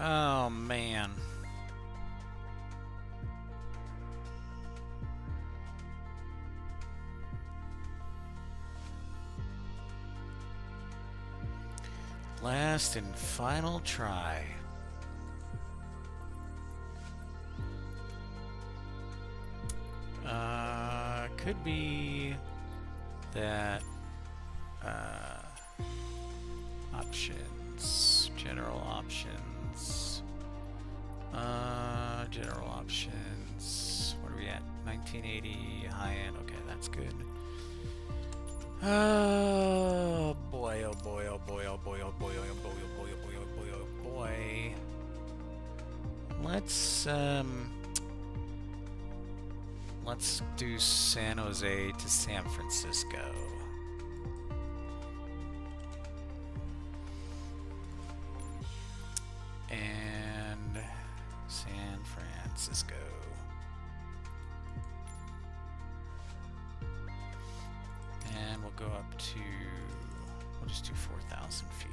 Oh, man. Last and final try. Could be that options, general options, general options. What are we at? 1980 high end. Okay, that's good. Oh boy! Oh boy! Oh boy! Oh boy! Oh boy! Oh boy! Oh boy! Oh boy! Oh boy! Oh boy! Let's do San Jose to San Francisco. And San Francisco. And we'll go up to, we'll just do 4,000 feet.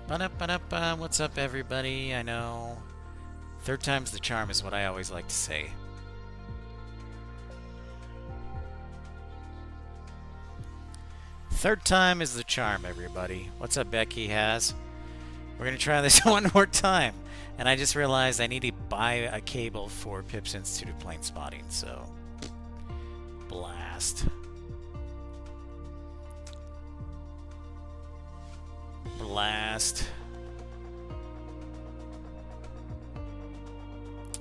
Ba-da-ba-da-ba. What's up, everybody? I know third time's the charm is what I always like to say. Third time is the charm, everybody. What's up, Becky Has? We're going to try this one more time. And I just realized I need to buy a cable for Pips Institute of Plane Spotting, so blast. Blast.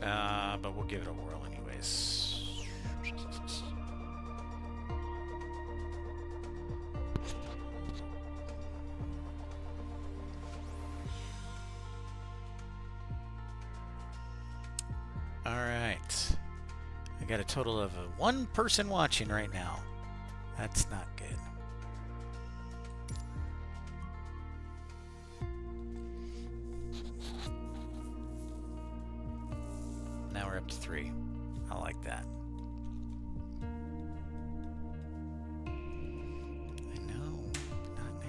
But we'll give it a whirl anyways. Alright. I got a total of one person watching right now. That's not good. Now we're up to 3. I like that. I know, not now.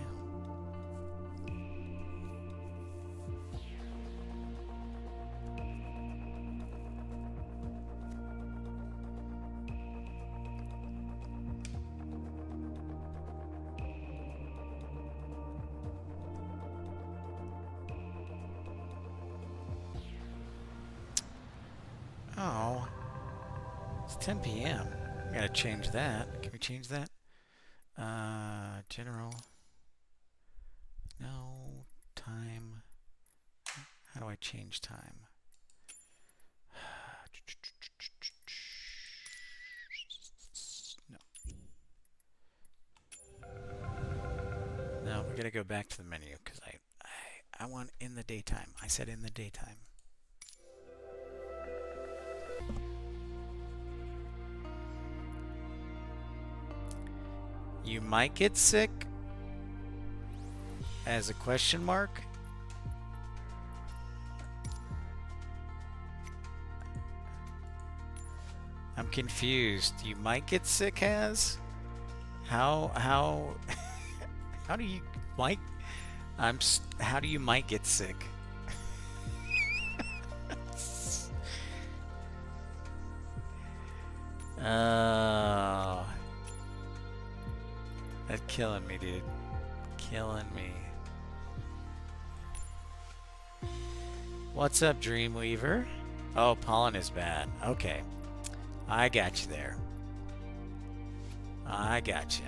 Oh, it's 10 p.m. I gotta change that. Can we change that? General. No. Time. How do I change time? No. No, we gotta go back to the menu because I want in the daytime. I said in the daytime. You might get sick? As a question mark? I'm confused. You might get sick as? How how do you might how do you might get sick? Oh. That's killing me, dude. Killing me. What's up, Dreamweaver? Oh, pollen is bad. Okay. I got you there. I got you.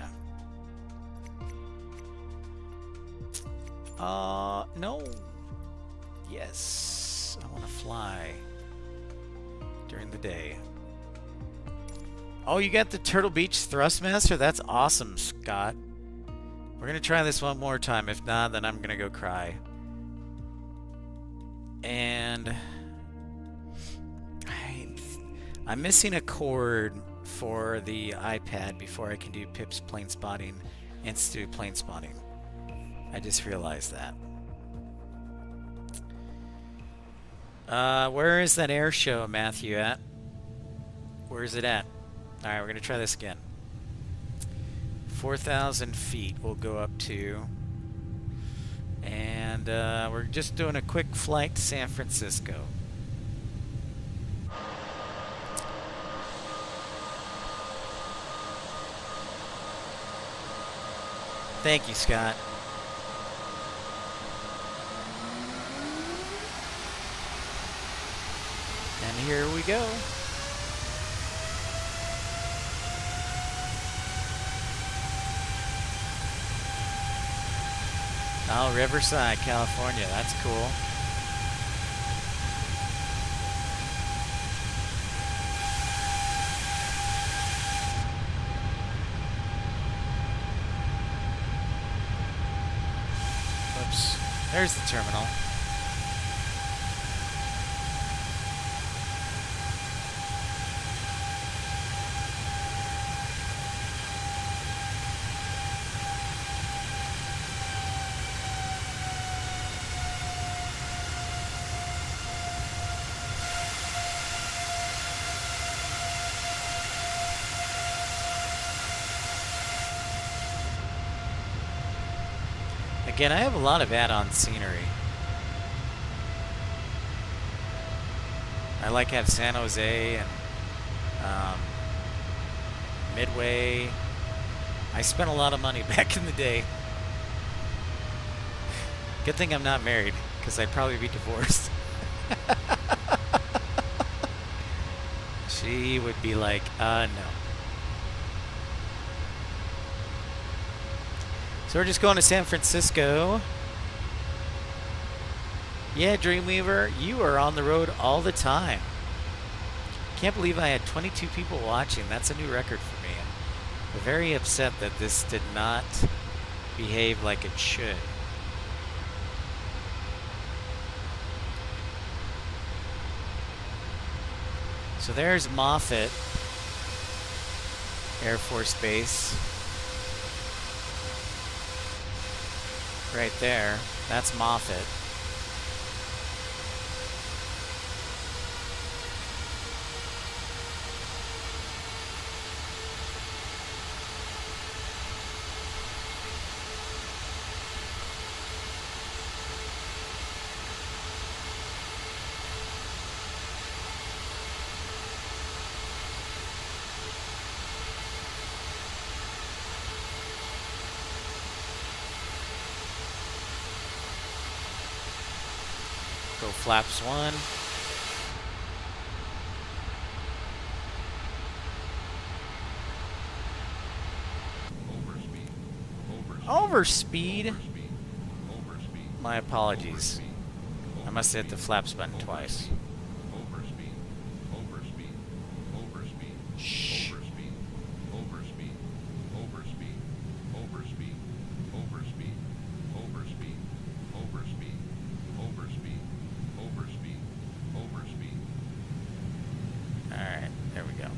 No. Yes. I want to fly during the day. Oh, you got the Turtle Beach Thrustmaster? That's awesome, Scott. We're going to try this one more time. If not, then I'm going to go cry. And I'm missing a cord for the iPad before I can do Pip's Plane Spotting, Institute Plane Spotting. I just realized that. Where is that air show, Matthew, at? Where is it at? Alright, we're going to try this again. 4,000 feet we'll go up to. And we're just doing a quick flight to San Francisco. Thank you, Scott. And here we go. Oh, Riverside, California. That's cool. Whoops. There's the terminal. Again, I have a lot of add-on scenery. I like to have San Jose and Midway. I spent a lot of money back in the day. Good thing I'm not married, because I'd probably be divorced. She would be like, no. So we're just going to San Francisco. Yeah, Dreamweaver, you are on the road all the time. Can't believe I had 22 people watching. That's a new record for me. I'm very upset that this did not behave like it should. So there's Moffett Air Force Base. Right there. That's Moffett. Go flaps 1. Overspeed? My apologies. I must have hit the flaps button twice. Shh. Alright, there we go.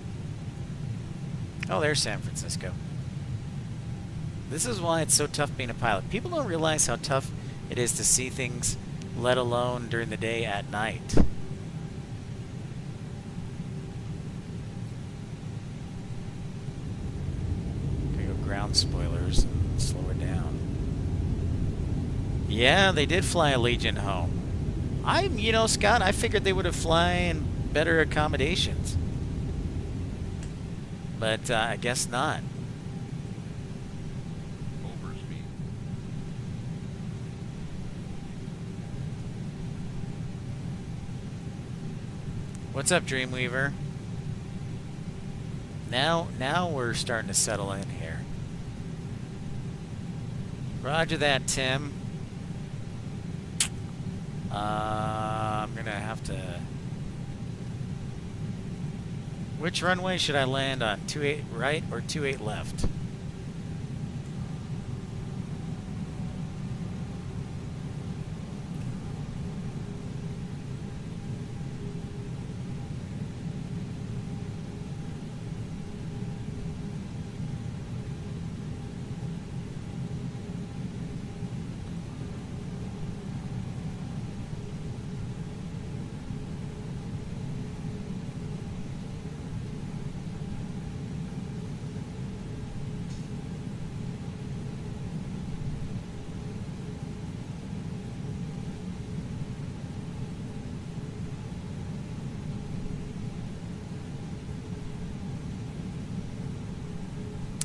Oh, there's San Francisco. This is why it's so tough being a pilot. People don't realize how tough it is to see things, let alone during the day at night. Gonna go ground spoilers and slow it down. Yeah, they did fly a Legion home. You know, Scott, I figured they would have flown in better accommodations. But I guess not. What's up, Dreamweaver? Now we're starting to settle in here. Roger that, Tim. I'm gonna have to... Which runway should I land on? 28 right or 28 left?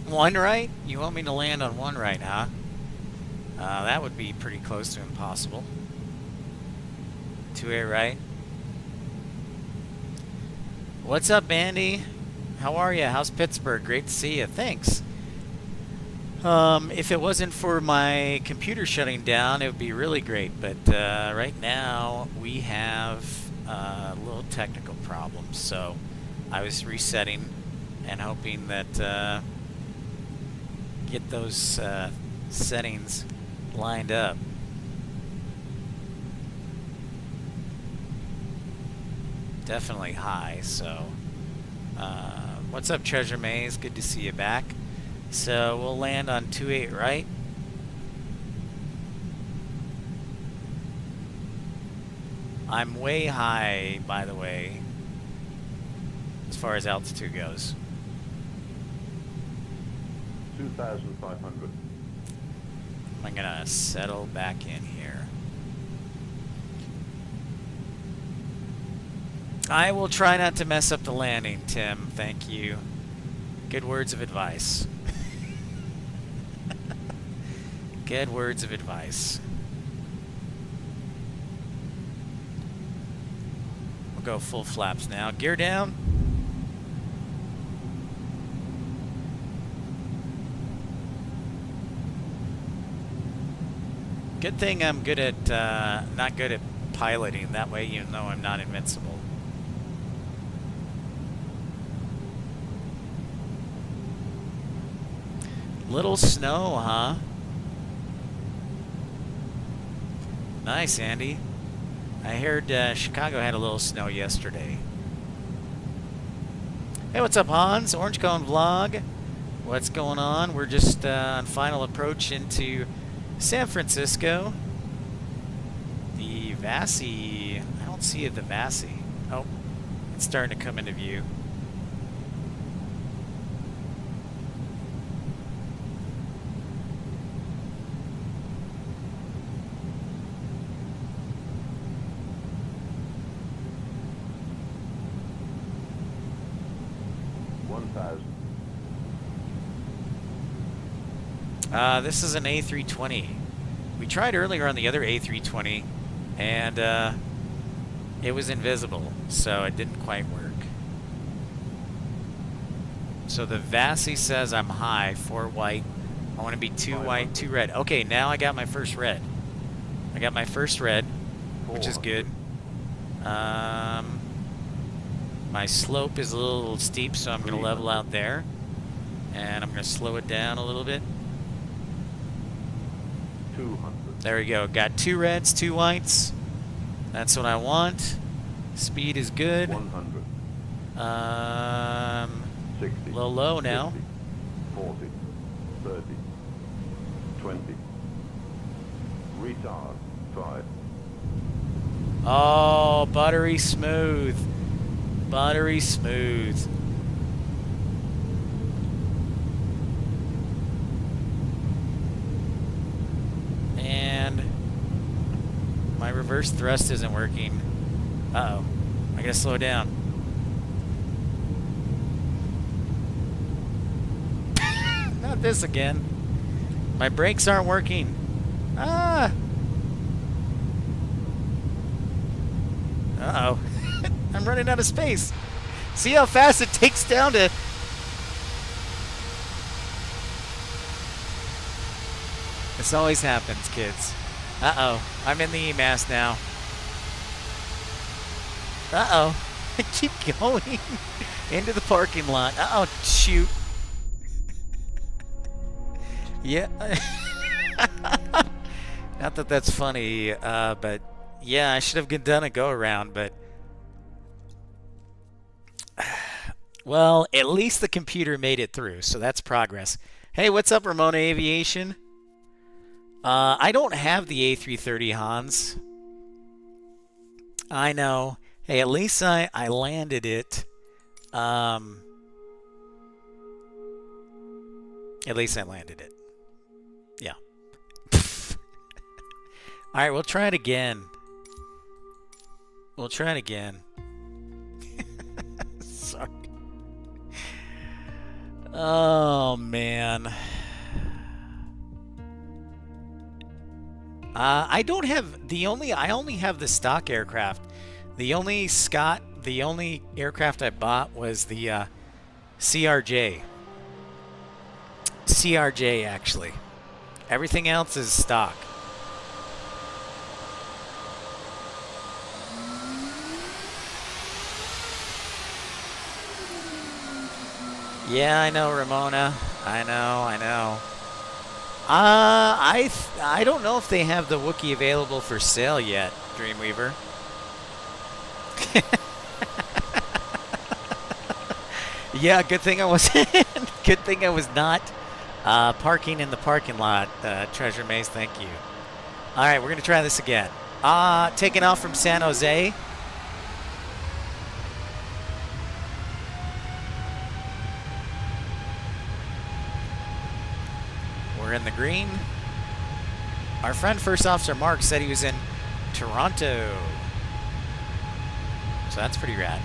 One right? You want me to land on one right, huh? That would be pretty close to impossible. 2A right. What's up, Andy? How are you? How's Pittsburgh? Great to see you. Thanks. If it wasn't for my computer shutting down, it would be really great. But right now, we have little technical problems. So I was resetting and hoping that get those settings lined up. Definitely high. So what's up, Treasure Maze? Good to see you back. So we'll land on 2-8 right. I'm way high, by the way, as far as altitude goes. 2,500. I'm gonna settle back in here. I will try not to mess up the landing, Tim. Thank you. Good words of advice. Good words of advice. We'll go full flaps now. Gear down. Good thing I'm good at, not good at piloting. That way you know I'm not invincible. Little snow, huh? Nice, Andy. I heard Chicago had a little snow yesterday. Hey, what's up, Hans? Orange Cone Vlog. What's going on? We're just on final approach into San Francisco. The Vassie. I don't see the Vassie. Oh, it's starting to come into view. This is an A320. We tried earlier on the other A320, and it was invisible, so it didn't quite work. So the Vassie says I'm high, 4 white. I want to be 2 white, 2 red. Okay, now I got my first red. I got my first red, which is good. My slope is a little steep, so I'm going to level out there. And I'm going to slow it down a little bit. 200. There we go. Got 2 reds, 2 whites. That's what I want. Speed is good. 100. 60. A little low now. 50, 40. 30. 20. Retard. 5. Oh, buttery smooth. Buttery smooth. And my reverse thrust isn't working. Uh-oh. I gotta slow down. Not this again. My brakes aren't working. Ah! Uh-oh. I'm running out of space. See how fast it takes down to... This always happens, kids. Uh-oh. I'm in the EMAS now. Uh-oh. I keep going into the parking lot. Uh-oh. Shoot. Yeah. Not that that's funny, but yeah, I should have done a go-around, but... Well, at least the computer made it through, so that's progress. Hey, what's up, Ramona Aviation? I don't have the A330, Hans. I know. Hey, at least I landed it. At least I landed it. Yeah. All right, we'll try it again. We'll try it again. Sorry. Oh man. I don't have the only. I only have the stock aircraft. The only aircraft I bought was the CRJ. CRJ actually. Everything else is stock. Yeah, I know, Ramona. I know. I don't know if they have the Wookiee available for sale yet, Dreamweaver. Yeah, good thing I was good thing I was not parking in the parking lot. Treasure Maze, thank you. All right, we're gonna try this again. Taking off from San Jose. We're in the green. Our friend First Officer Mark said he was in Toronto. So that's pretty rad.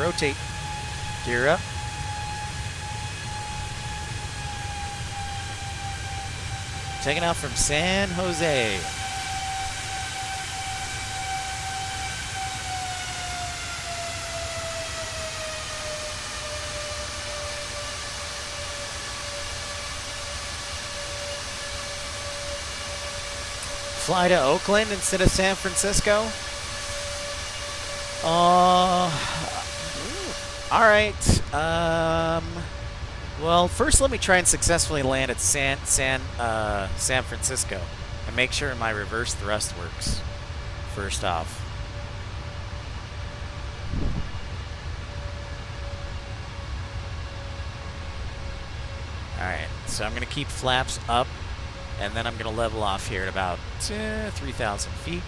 Rotate. Gear up. Taking off from San Jose. Fly to Oakland instead of San Francisco? All right. Well, first let me try and successfully land at San Francisco and make sure my reverse thrust works. First off. All right. So I'm going to keep flaps up, and then I'm going to level off here at about 3,000 feet.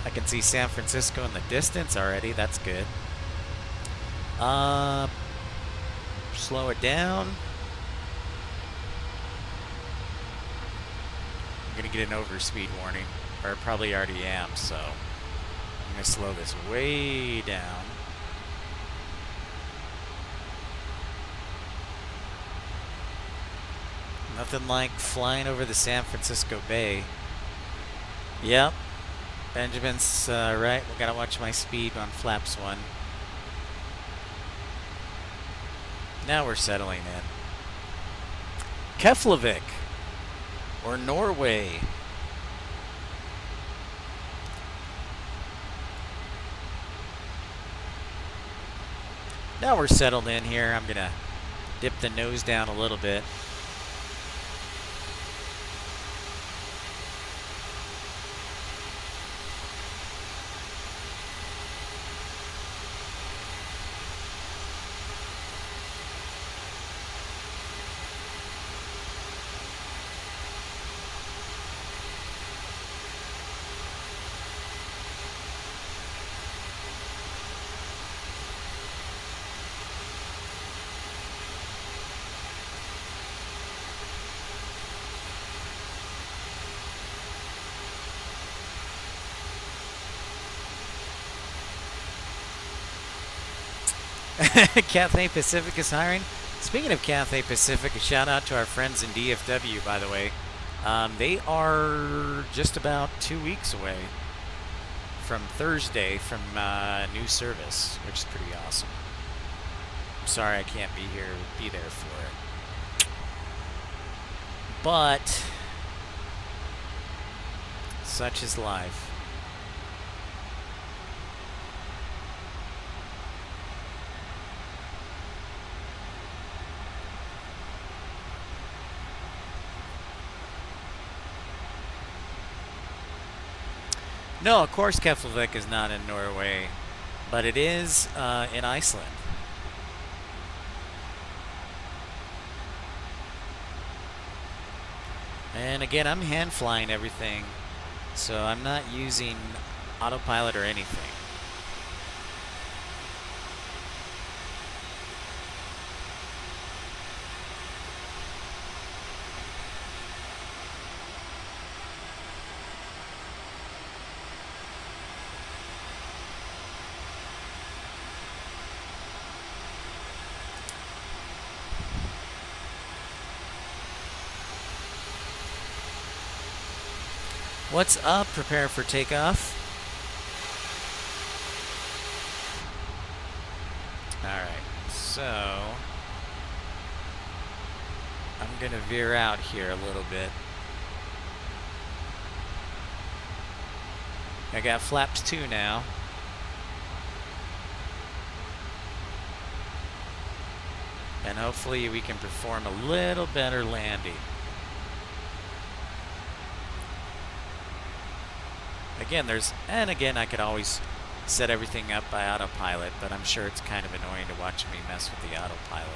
I can see San Francisco in the distance already. That's good. Slow it down. I'm going to get an overspeed warning, or probably already am, so I'm going to slow this way down. Nothing like flying over the San Francisco Bay. Yep. Benjamin's right. We gotta watch my speed on flaps 1. Now we're settling in. Keflavik or Norway. Now we're settled in here. I'm gonna dip the nose down a little bit. Cathay Pacific is hiring. Speaking of Cathay Pacific, a shout out to our friends in DFW, by the way. They are just about 2 weeks away from Thursday from new service, which is pretty awesome. I'm sorry I can't be there for it. But such is life. No, of course Keflavik is not in Norway, but it is in Iceland. And again, I'm hand flying everything, so I'm not using autopilot or anything. What's up? Prepare for takeoff. Alright, so I'm gonna veer out here a little bit. I got flaps 2 now. And hopefully we can perform a little better landing. Again, I could always set everything up by autopilot, but I'm sure it's kind of annoying to watch me mess with the autopilot.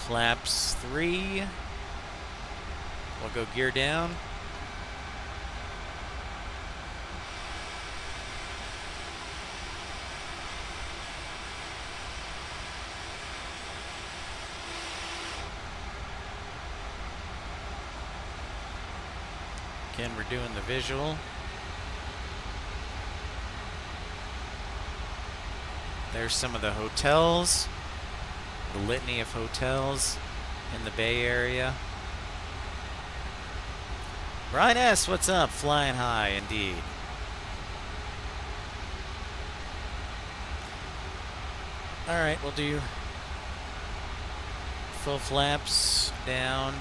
Flaps 3. We'll go gear down. Again, we're doing the visual. There's some of the hotels. The litany of hotels in the Bay Area. Brian S., what's up? Flying high, indeed. Alright, we'll do full flaps down.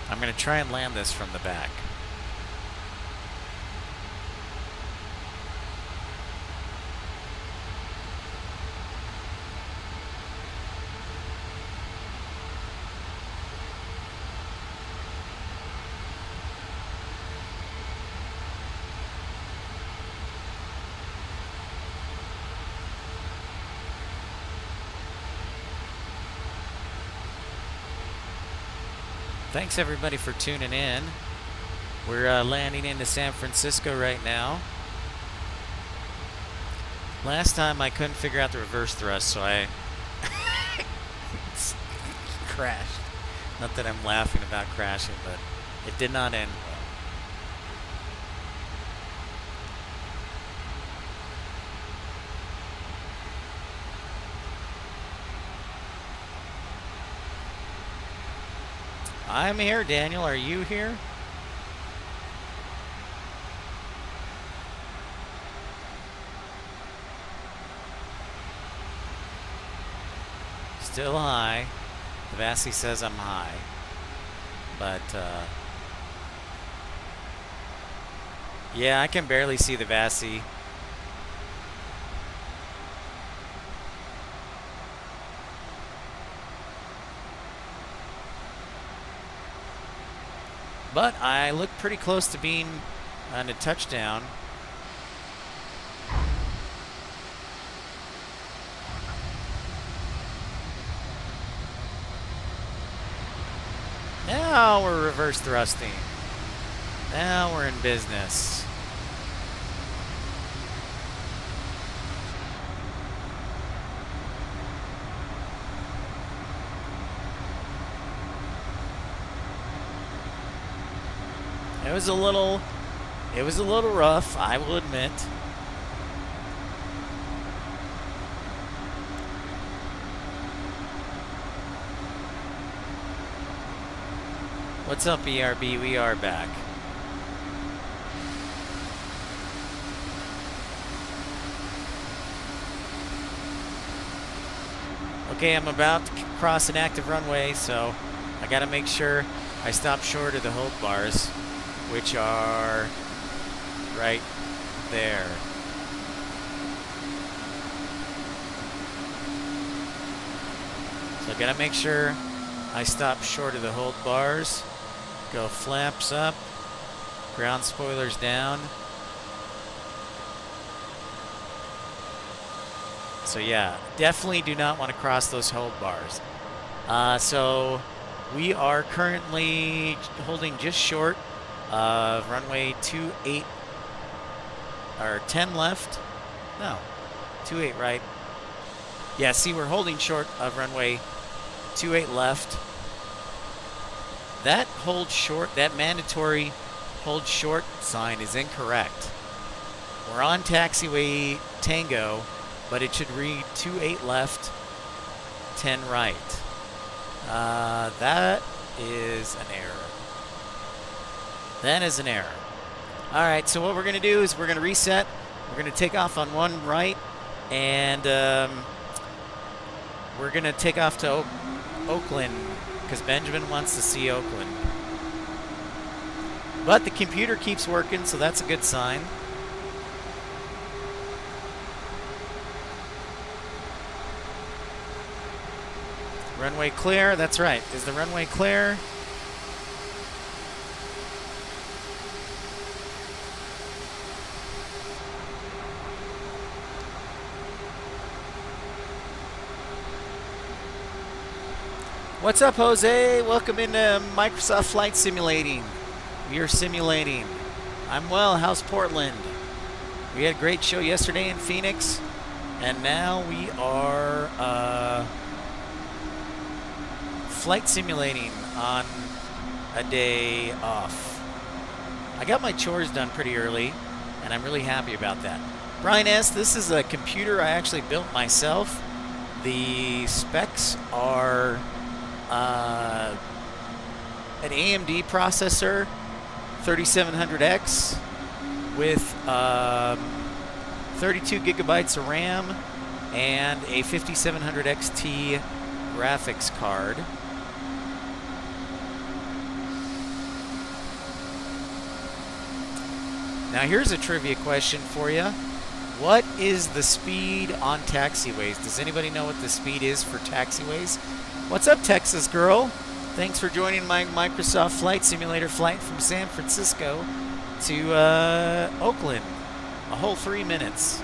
I'm going to try and land this from the back. Thanks everybody for tuning in. We're landing into San Francisco right now. Last time I couldn't figure out the reverse thrust, so I crashed. Not that I'm laughing about crashing, but it did not end well. I'm here, Daniel. Are you here? Still high. The Vassie says I'm high. But, yeah, I can barely see the Vassie. But I look pretty close to being on a touchdown. Now we're reverse thrusting. Now we're in business. It was a little rough, I will admit. What's up, ERB? We are back. Okay, I'm about to cross an active runway, so I gotta make sure I stop short of the hold bars, which are right there. So I gotta make sure I stop short of the hold bars. Go flaps up. Ground spoilers down. So yeah, definitely do not want to cross those hold bars. So we are currently holding just short of runway 28, or 10 left. No, 28 right. Yeah, see, we're holding short of runway 28 left. That hold short, that mandatory hold short sign is incorrect. We're on taxiway Tango, but it should read 28 left, 10 right. That is an error. That is an error. All right, so what we're going to do is we're going to reset. We're going to take off on one right, and we're going to take off to Oakland because Benjamin wants to see Oakland. But the computer keeps working, so that's a good sign. Runway clear, that's right. Is the runway clear? What's up, Jose? Welcome into Microsoft Flight Simulating. We are simulating. I'm well. How's Portland? We had a great show yesterday in Phoenix, and now we are flight simulating on a day off. I got my chores done pretty early, and I'm really happy about that. Brian S., this is a computer I actually built myself. The specs are an AMD processor, 3700X, with 32 gigabytes of RAM and a 5700 XT graphics card. Now here's a trivia question for you. What is the speed on taxiways? Does anybody know what the speed is for taxiways? What's up, Texas girl? Thanks for joining my Microsoft Flight Simulator flight from San Francisco to Oakland. A whole 3 minutes.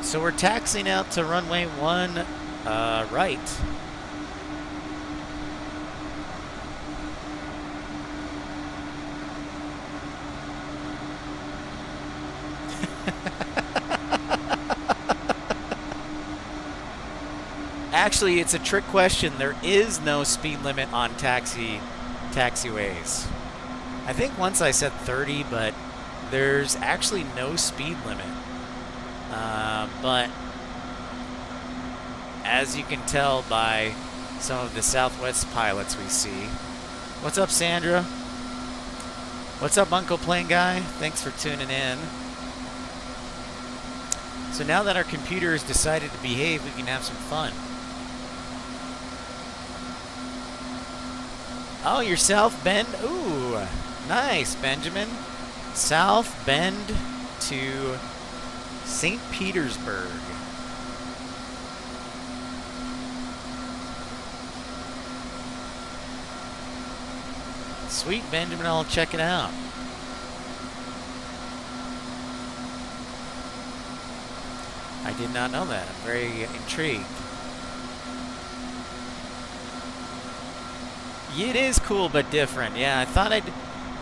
So we're taxiing out to runway 1 right. Actually, it's a trick question. There is no speed limit on taxiways. I think once I said 30, but there's actually no speed limit. But as you can tell by some of the Southwest pilots we see. What's up, Sandra? What's up, Uncle Plane Guy? Thanks for tuning in. So now that our computer has decided to behave, we can have some fun. Oh, you're South Bend? Ooh, nice, Benjamin. South Bend to St. Petersburg. Sweet, Benjamin, I'll check it out. I did not know that. I'm very intrigued. It is cool but different. Yeah, I thought I'd...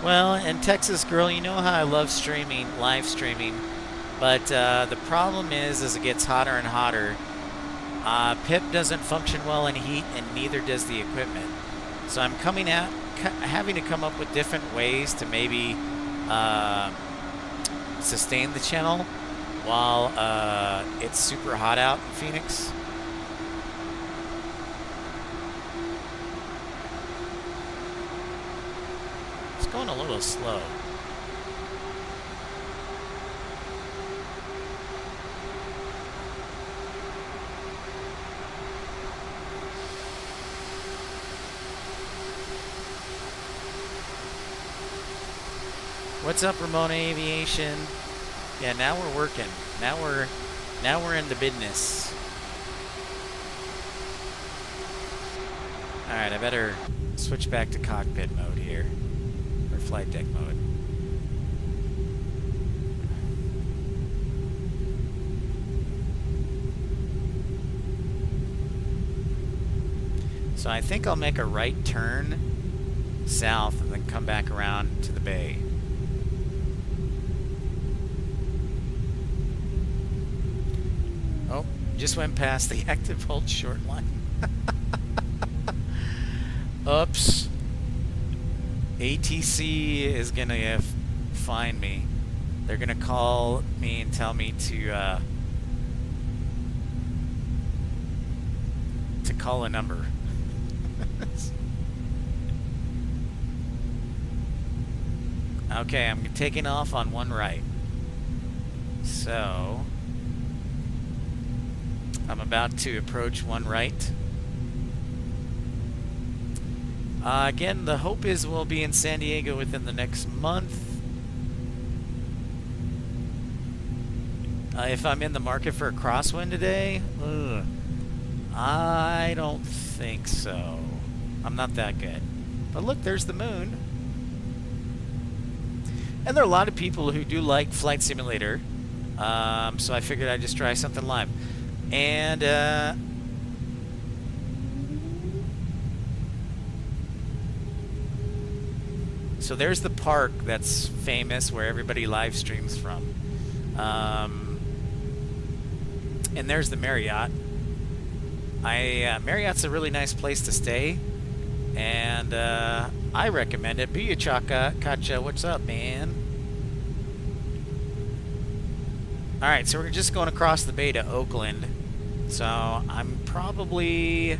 Well, and Texas girl, you know how I love streaming, live streaming. But the problem is, as it gets hotter and hotter, PIP doesn't function well in heat, and neither does the equipment. So I'm having to come up with different ways to maybe sustain the channel while it's super hot out in Phoenix. It's going a little slow. What's up, Ramona Aviation? Yeah, now we're working. Now we're in the business. All right, I better switch back to cockpit mode here, or flight deck mode. So I think I'll make a right turn south and then come back around to the bay. Oh, just went past the active hold short line. Oops. ATC is gonna find me. They're gonna call me and tell me to call a number. Okay, I'm taking off on one right. So I'm about to approach one right. Again, the hope is we'll be in San Diego within the next month. If I'm in the market for a crosswind today, I don't think so. I'm not that good. But look, there's the moon. And there are a lot of people who do like Flight Simulator. So I figured I'd just try something live. And so there's the park that's famous where everybody live streams from. And there's the Marriott. Marriott's a really nice place to stay. And I recommend it. Booyah Chaka, Kacha, what's up, man? Alright, so we're just going across the bay to Oakland. So I'm probably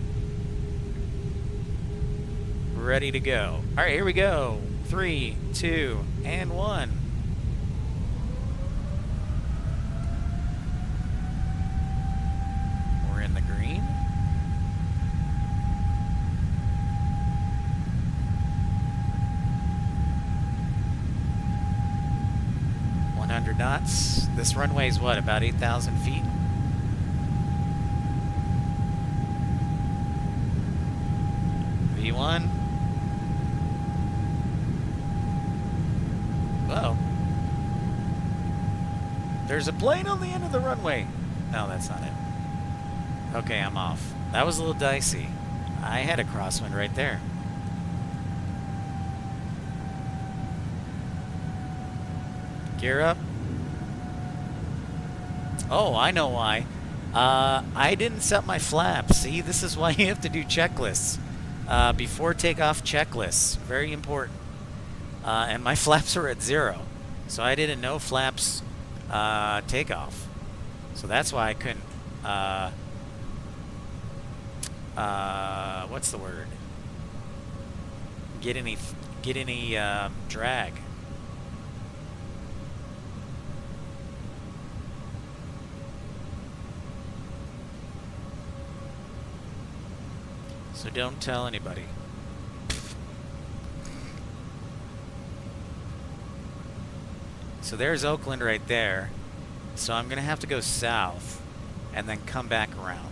ready to go. Alright, here we go. 3, 2, and 1. We're in the green. Knots. This runway is what, about 8,000 feet? V1. Whoa. There's a plane on the end of the runway. No, that's not it. Okay, I'm off. That was a little dicey. I had a crosswind right there. Gear up. Oh, I know why. I didn't set my flaps. See, this is why you have to do checklists. Before takeoff checklists. Very important. And my flaps are at 0. So I didn't know flaps takeoff. So that's why I couldn't... what's the word? Get any drag. So don't tell anybody. So there's Oakland right there. So I'm going to have to go south and then come back around.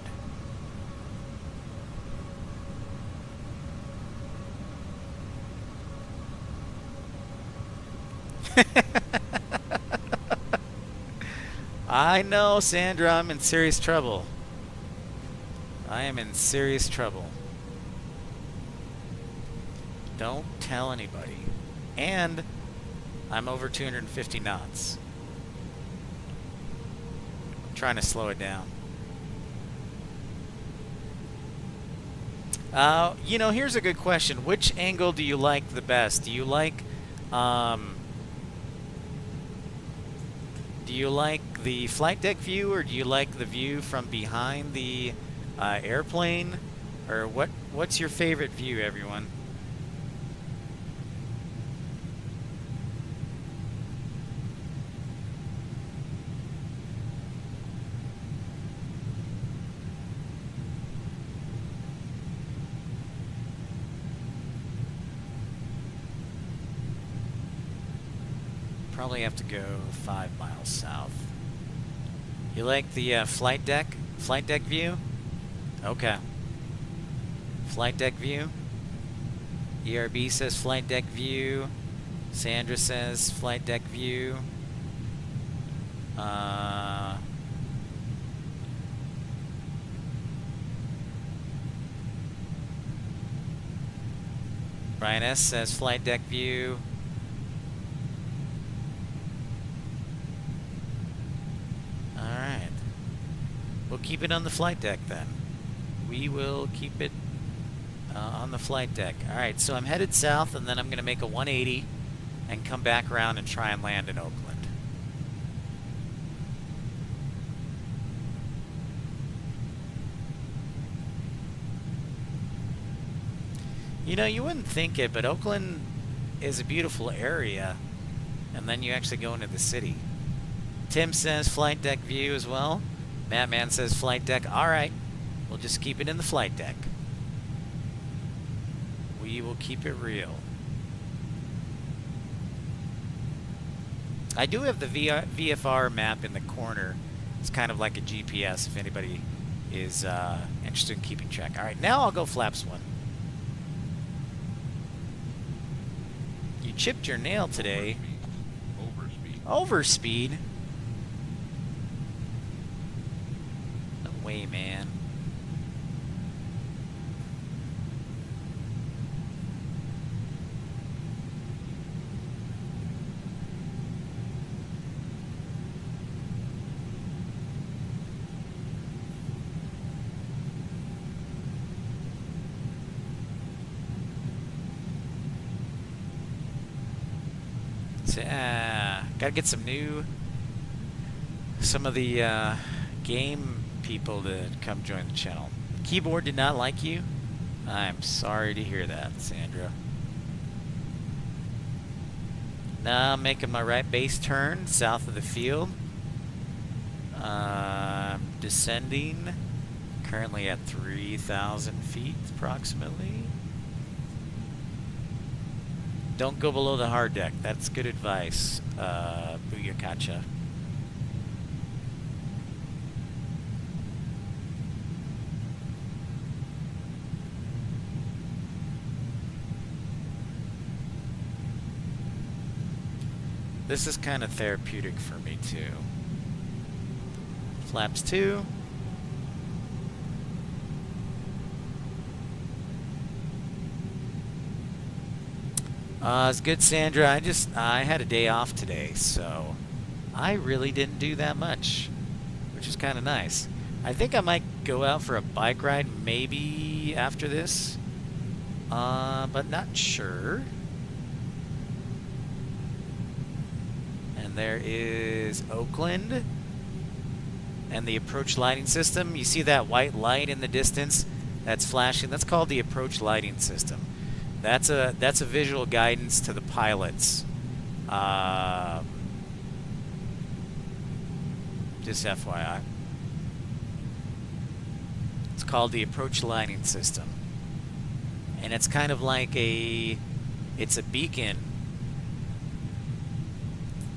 I know, Sandra, I'm in serious trouble. I am in serious trouble. Don't tell anybody. And I'm over 250 knots. I'm trying to slow it down. You know, here's a good question. Which angle do you like the best? Do you like the flight deck view, or do you like the view from behind the airplane? Or what's your favorite view, everyone? Probably have to go 5 miles south. You like the flight deck view? Okay. Flight deck view. ERB says flight deck view. Sandra says flight deck view. Brian S says flight deck view. Alright. We'll keep it on the flight deck then. We will keep it on the flight deck. Alright, so I'm headed south and then I'm going to make a 180 and come back around and try and land in Oakland. You know, you wouldn't think it, but Oakland is a beautiful area, and then you actually go into the city. Tim says flight deck view as well. Mattman says flight deck. All right, we'll just keep it in the flight deck. We will keep it real. I do have the VFR map in the corner. It's kind of like a GPS if anybody is interested in keeping track. All right, now I'll go flaps 1. You chipped your nail today. Overspeed? No way, man. Gotta get some of the game people to come join the channel. Keyboard did not like you? I'm sorry to hear that, Sandra. Now I'm making my right base turn south of the field. Descending, currently at 3,000 feet approximately. Don't go below the hard deck. That's good advice, Booyakacha. This is kind of therapeutic for me, too. Flaps 2. It's good, Sandra. I had a day off today, so I really didn't do that much, which is kind of nice. I think I might go out for a bike ride maybe after this, but not sure. And there is Oakland and the approach lighting system. You see that white light in the distance that's flashing? That's called the approach lighting system. That's a visual guidance to the pilots. Just FYI. It's called the approach lighting system. And it's kind of like it's a beacon.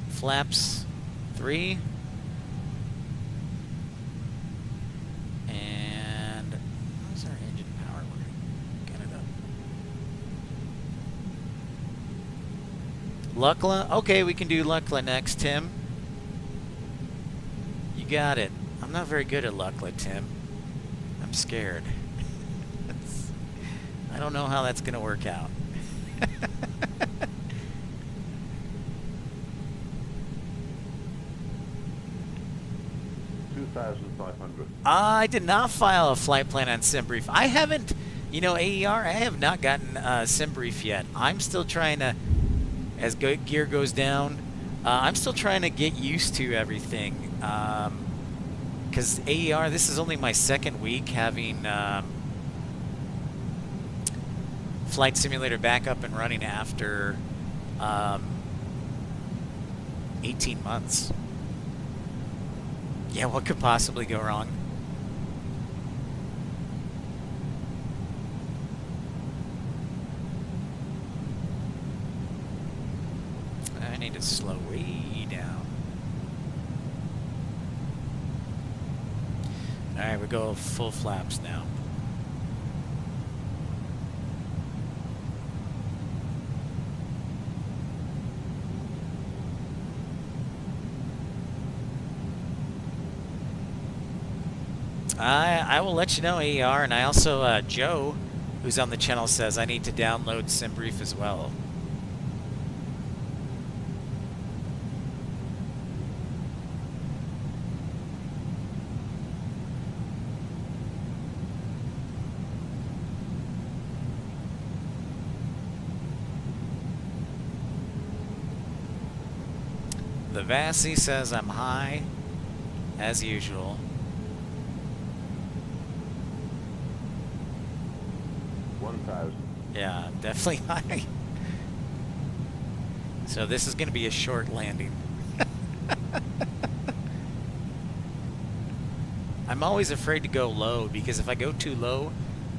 Flaps 3. And how's our engine power? We're gonna get it up. Lukla? Okay, we can do Lukla next, Tim. You got it. I'm not very good at Lukla, Tim. I'm scared. I don't know how that's gonna work out. 2,500. I did not file a flight plan on SimBrief. I haven't, you know, AER, I have not gotten SimBrief yet. I'm still trying to, as gear goes down, I'm still trying to get used to everything. Because AER, this is only my second week having Flight Simulator back up and running after 18 months. Yeah, what could possibly go wrong? I need to to slow way down. Alright, we go full flaps now. I will let you know, AER, and I also, Joe, who's on the channel, says I need to download SimBrief as well. The Vassy says I'm high, as usual. 1,000. Yeah, definitely high. So this is going to be a short landing. I'm always afraid to go low because if I go too low,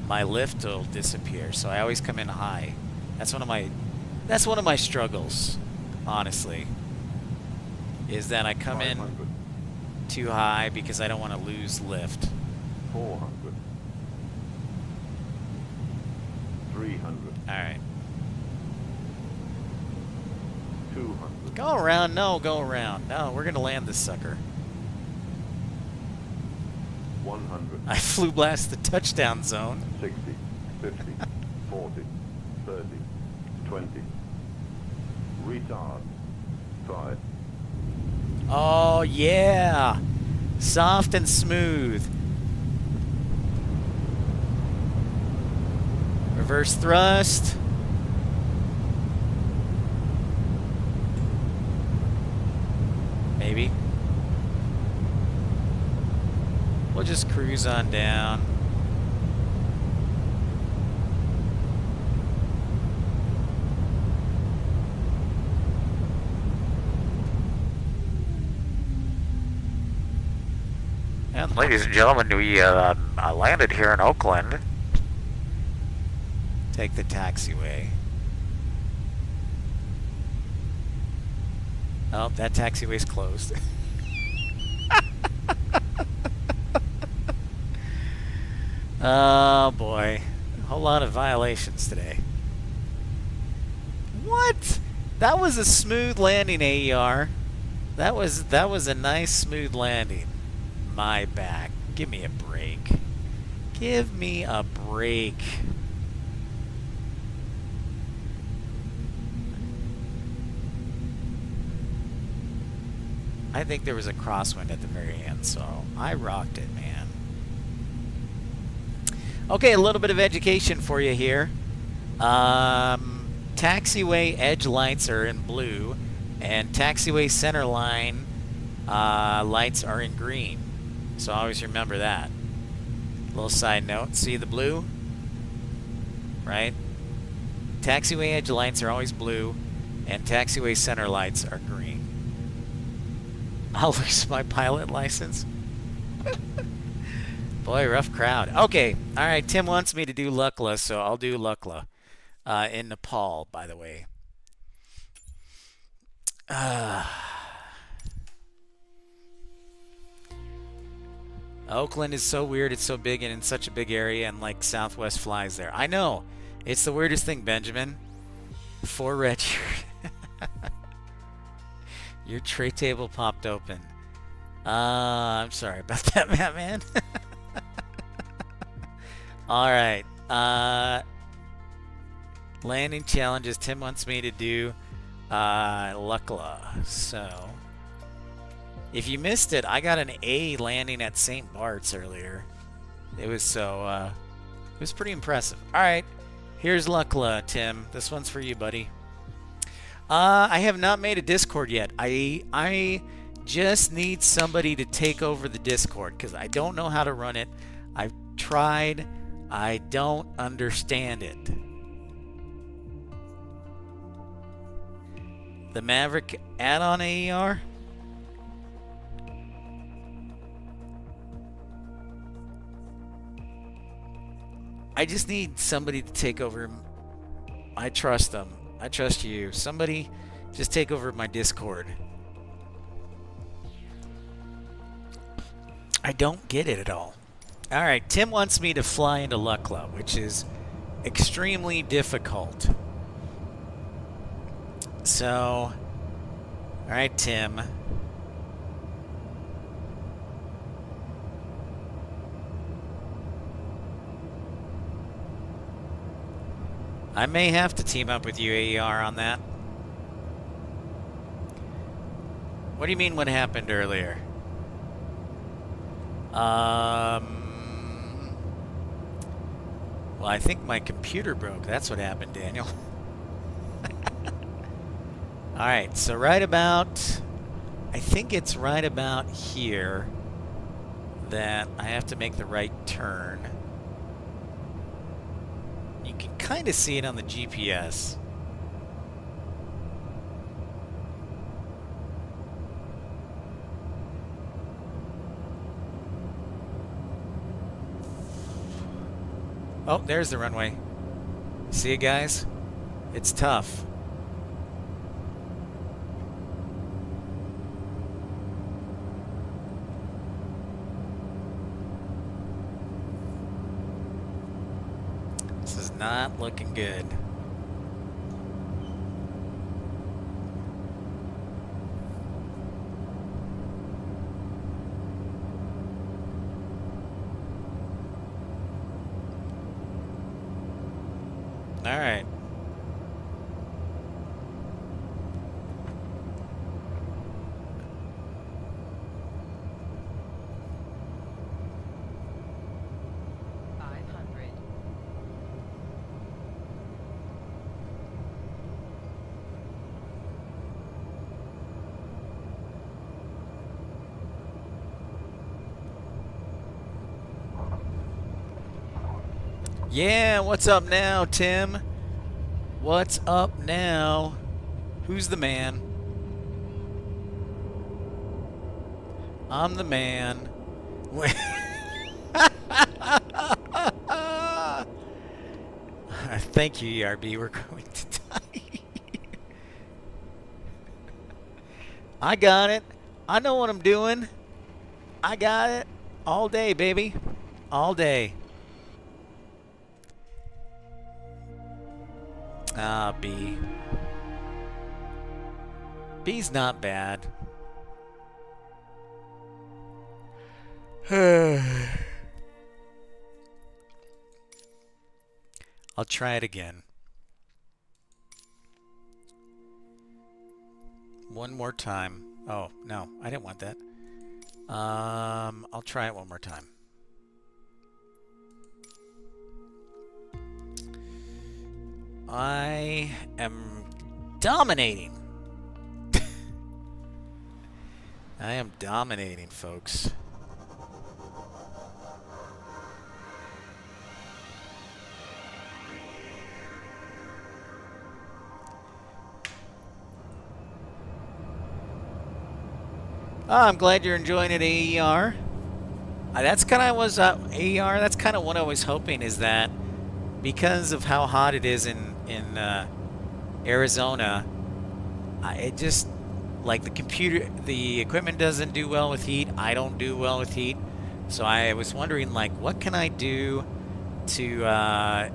my lift will disappear. So I always come in high. That's one of my struggles, honestly. Is that I come in 500. too high because I don't want to lose lift. 400. 300. All right. 200. Go around. No, go around. No, we're going to land this sucker. 100. I flew blast the touchdown zone. 60. 50. 40. 30. 20. Retard. 5. Oh, yeah. Soft and smooth. Reverse thrust. Maybe. We'll just cruise on down. And ladies and gentlemen, we landed here in Oakland. Take the taxiway. Oh, that taxiway's closed. Oh boy, a whole lot of violations today. What? That was a smooth landing, AER. That was a nice smooth landing. My back. Give me a break. Give me a break. I think there was a crosswind at the very end, so I rocked it, man. Okay, a little bit of education for you here. Taxiway edge lights are in blue, and taxiway center line lights are in green. So always remember that. Little side note, see the blue? Right? Taxiway edge lights are always blue, and taxiway center lights are green. I'll lose my pilot license. Boy, rough crowd. Okay, all right, Tim wants me to do Lukla, so I'll do Lukla. In Nepal, by the way. Oakland is so weird. It's so big and in such a big area, and like Southwest flies there. I know. It's the weirdest thing, Benjamin. 4 red shirt. Your tray table popped open. I'm sorry about that, man. All right. Landing challenges. Tim wants me to do Lukla. So, if you missed it, I got an A landing at St. Bart's earlier. It was it was pretty impressive. All right, here's Lukla, Tim. This one's for you, buddy. I have not made a Discord yet. I just need somebody to take over the Discord because I don't know how to run it. I've tried. I don't understand it. The Maverick add-on AER? I just need somebody to take over. I trust them. I trust you. Somebody Just take over my Discord. I don't get it at all. All right, Tim wants me to fly into Lukla, which is extremely difficult. So, all right, Tim. I may have to team up with you, AER, on that. What do you mean what happened earlier? Well, I think my computer broke. That's what happened, Daniel. Alright, so right about... I think it's right about here that I have to make the right turn. You can kind of see it on the GPS. Oh, there's the runway. See it, guys? It's tough. This is not looking good. All right. Yeah, what's up now, Tim? What's up now? Who's the man? I'm the man. Thank you, ERB. We're going to die. I got it. I know what I'm doing. I got it. All day, baby. All day. Ah, B. B's not bad. I'll try it again. One more time. Oh, no, I didn't want that. I'll try it one more time. I am dominating. I am dominating, folks. Oh, I'm glad you're enjoying it, AER. That's kind of was AER. That's kind of what I was hoping, is that because of how hot it is in Arizona, it just, like, the equipment doesn't do well with heat. I don't do well with heat. So I was wondering, like, what can I do to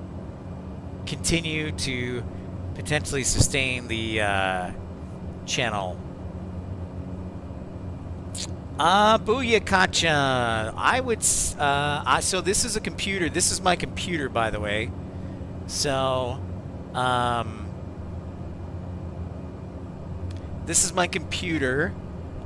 continue to potentially sustain the channel. Booyakacha. I would, so this is a computer. This is my computer, by the way. So, this is my computer.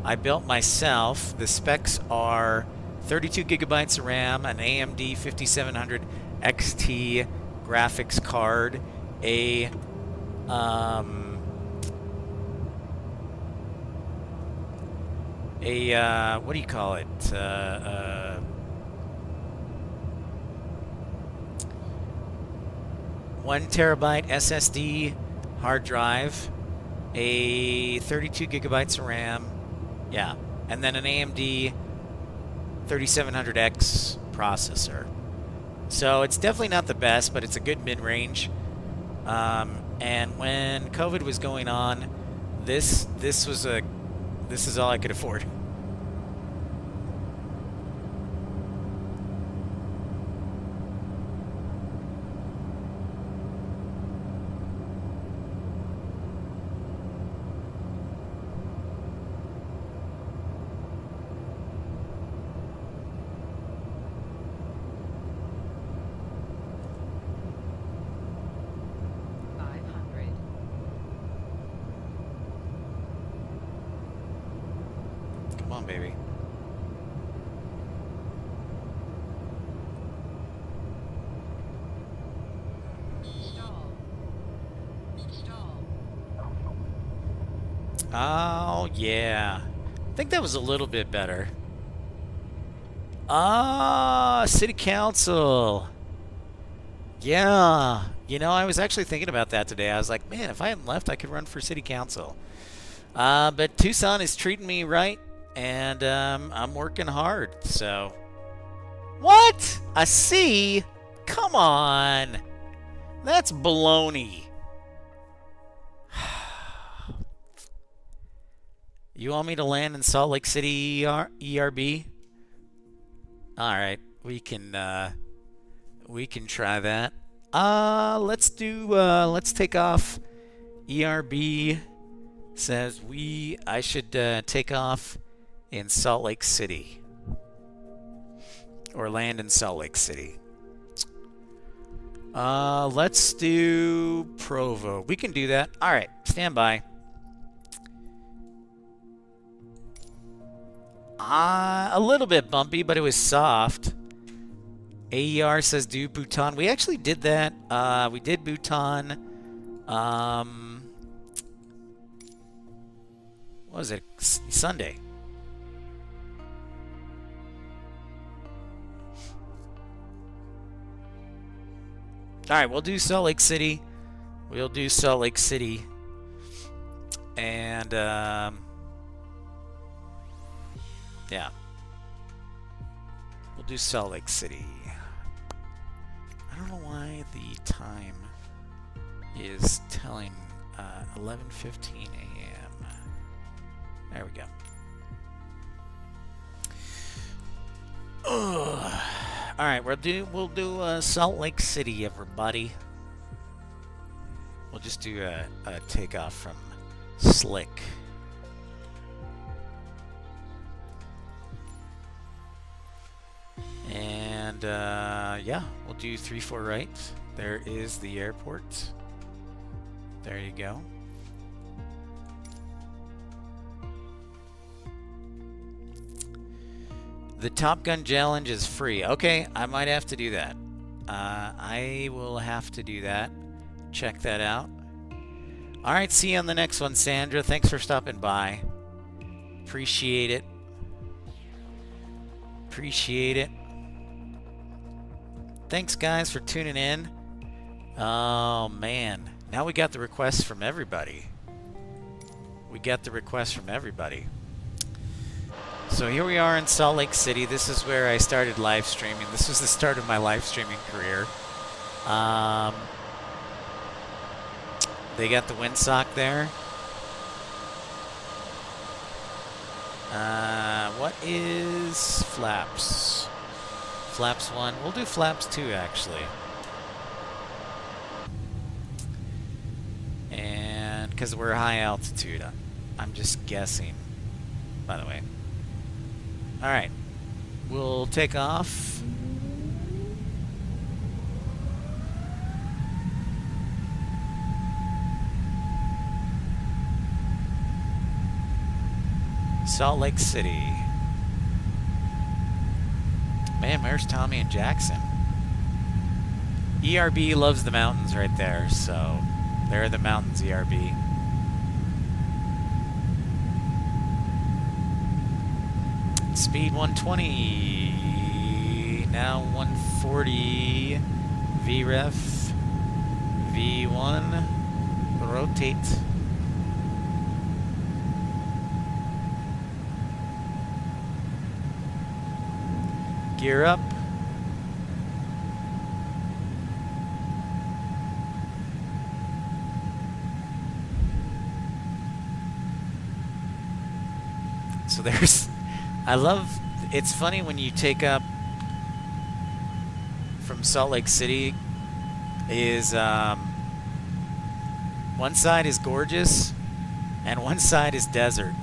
I built myself. The specs are 32 gigabytes of RAM, an AMD 5700 XT graphics card, a what do you call it? 1 terabyte SSD hard drive, a 32 gigabytes of RAM, yeah, and then an AMD 3700X processor. So it's definitely not the best, but it's a good mid-range. And when COVID was going on, This is all I could afford. Come on, baby. Oh, yeah. I think that was a little bit better. Ah, City Council. Yeah. You know, I was actually thinking about that today. I was like, man, if I hadn't left, I could run for City Council. But Tucson is treating me right, and I'm working hard, so... What? A C? Come on. That's baloney. You want me to land in Salt Lake City ERB? All right, we can try that. Let's take off. ERB says I should take off in Salt Lake City. Or land in Salt Lake City. Let's do Provo. We can do that. All right, stand by. A little bit bumpy, but it was soft. AER says do Bhutan. We actually did that. We did Bhutan. What was it? Sunday. All right, we'll do Salt Lake City. We'll do Salt Lake City. And, yeah. We'll do Salt Lake City. I don't know why the time is telling 11:15 a.m. There we go. Ugh. All right, we'll do Salt Lake City, everybody. We'll just do a takeoff from Slick. And yeah, we'll do 3-4 right. There is the airport. There you go. The Top Gun challenge is free. Okay, I might have to do that. I will have to do that. Check that out. All right, see you on the next one, Sandra. Thanks for stopping by. Appreciate it. Appreciate it. Thanks, guys, for tuning in. Oh, man. Now we got the requests from everybody. We got the requests from everybody. So here we are in Salt Lake City. This is where I started live streaming. This was the start of my live streaming career. They got the windsock there. What is flaps? Flaps 1. We'll do flaps 2, actually. And because we're high altitude, I'm just guessing, by the way. All right, we'll take off. Salt Lake City. Man, where's Tommy and Jackson? ERB loves the mountains right there, so there are the mountains, ERB. Speed 120, now 140, VREF, V1, rotate. Gear up. So there's, I love, it's funny when you take up from Salt Lake City is, one side is gorgeous and one side is desert.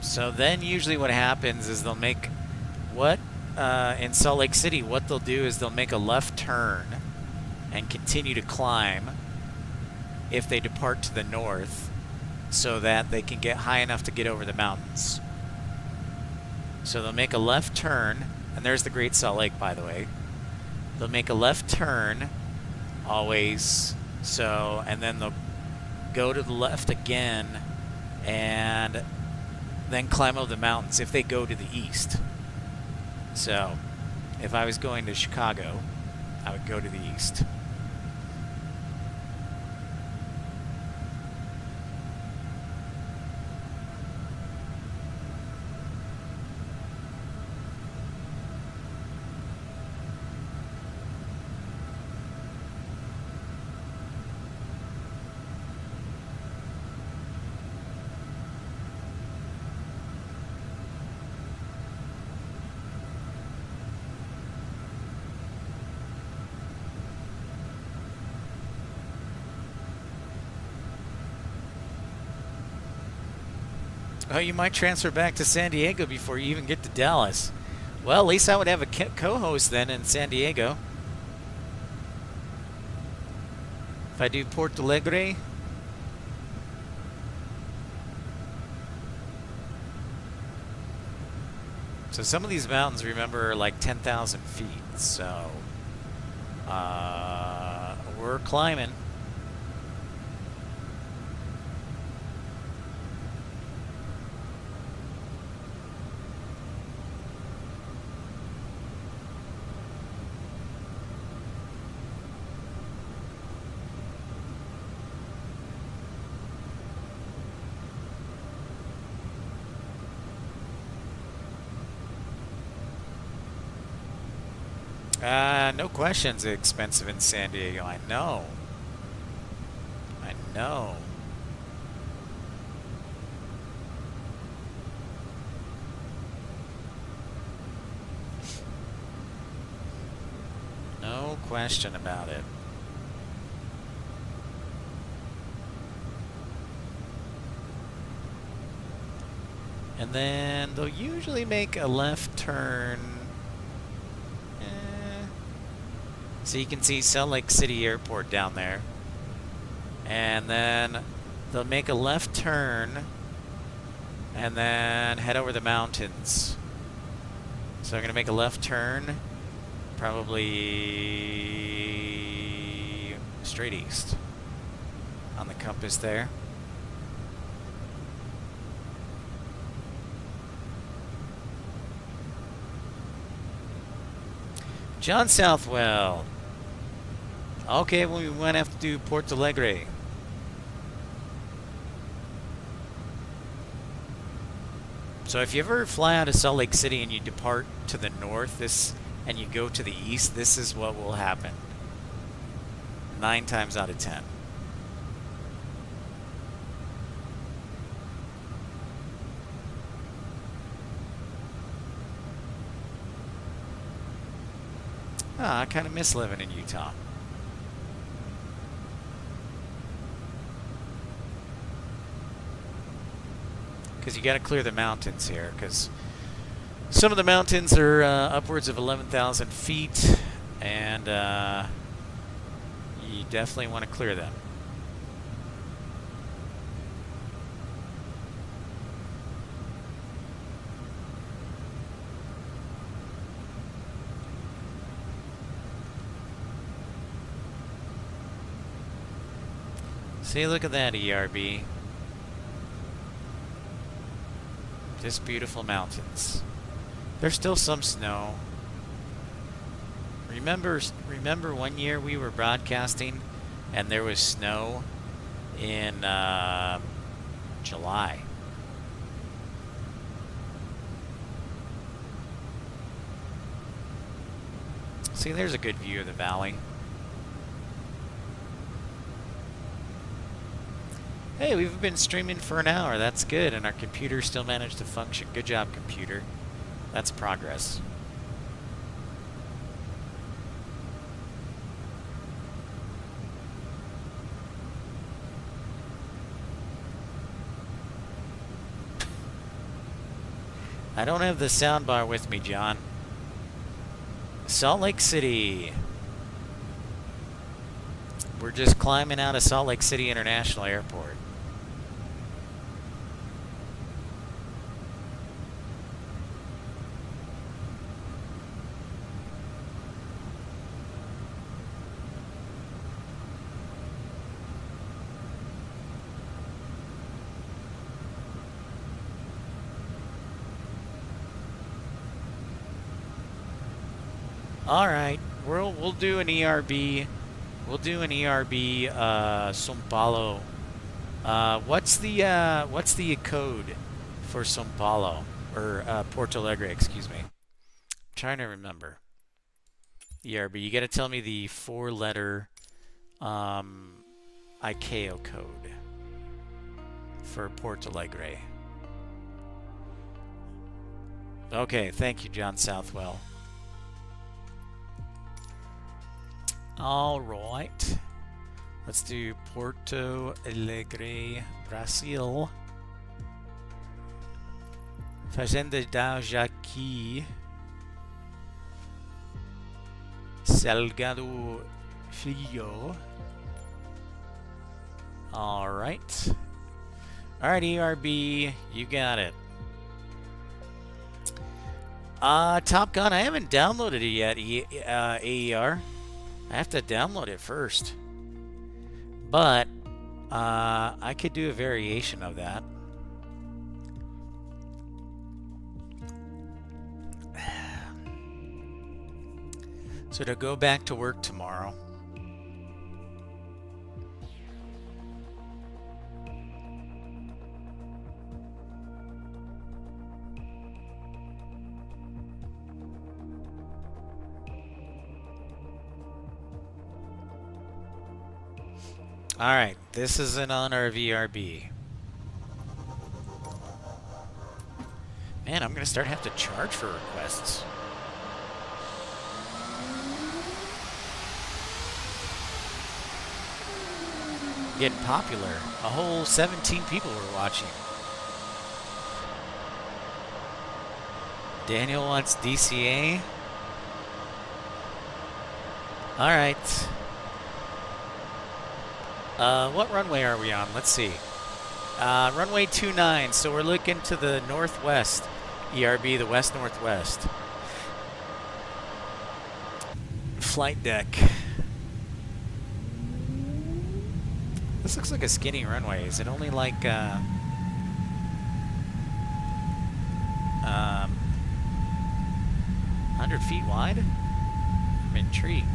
So then usually what happens is they'll make in Salt Lake City, what they'll do is they'll make a left turn and continue to climb if they depart to the north so that they can get high enough to get over the mountains. So they'll make a left turn, and there's the Great Salt Lake, by the way. They'll make a left turn always, so, and then they'll go to the left again and then climb over the mountains if they go to the east. So, if I was going to Chicago, I would go to the east. Oh, you might transfer back to San Diego before you even get to Dallas. Well, at least I would have a co-host then in San Diego. If I do Porto Alegre. So some of these mountains, remember, are like 10,000 feet. So we're climbing. No questions expensive in San Diego. I know. I know. No question about it. And then they'll usually make a left turn. So you can see Salt Lake City Airport down there. And then they'll make a left turn and then head over the mountains. So I'm going to make a left turn, probably straight east on the compass there. John Southwell. Okay, well, we might have to do Porto Alegre. So if you ever fly out of Salt Lake City and you depart to the north, and you go to the east, this is what will happen. 9 times out of 10. I kind of miss living in Utah. Because you got to clear the mountains here, because some of the mountains are upwards of 11,000 feet, and you definitely want to clear them. See, look at that ERB. Just beautiful mountains. There's still some snow. Remember one year we were broadcasting and there was snow in July. See, there's a good view of the valley. Hey, we've been streaming for an hour. That's good, and our computer still managed to function. Good job, computer. That's progress. I don't have the soundbar with me, John. Salt Lake City. We're just climbing out of Salt Lake City International Airport. All right, we'll do an ERB. We'll do an ERB São Paulo. What's the code for São Paulo or Porto Alegre? Excuse me. I'm trying to remember. ERB. You got to tell me the 4-letter ICAO code for Porto Alegre. Okay, thank you, John Southwell. All right, let's do Porto Alegre, Brazil. Fazenda da Jaqui, Salgado Filho. All right, ERB, you got it. Top Gun, I haven't downloaded it yet. AER. I have to download it first. But I could do a variation of that. So to go back to work tomorrow. Alright, this is in honor of ERB. Man, I'm gonna start having to charge for requests. Getting popular. A whole 17 people were watching. Daniel wants DCA. Alright. What runway are we on? Let's see. Runway 29, so we're looking to the northwest. ERB, the west-northwest. Flight deck. This looks like a skinny runway. Is it only like, 100 feet wide? I'm intrigued.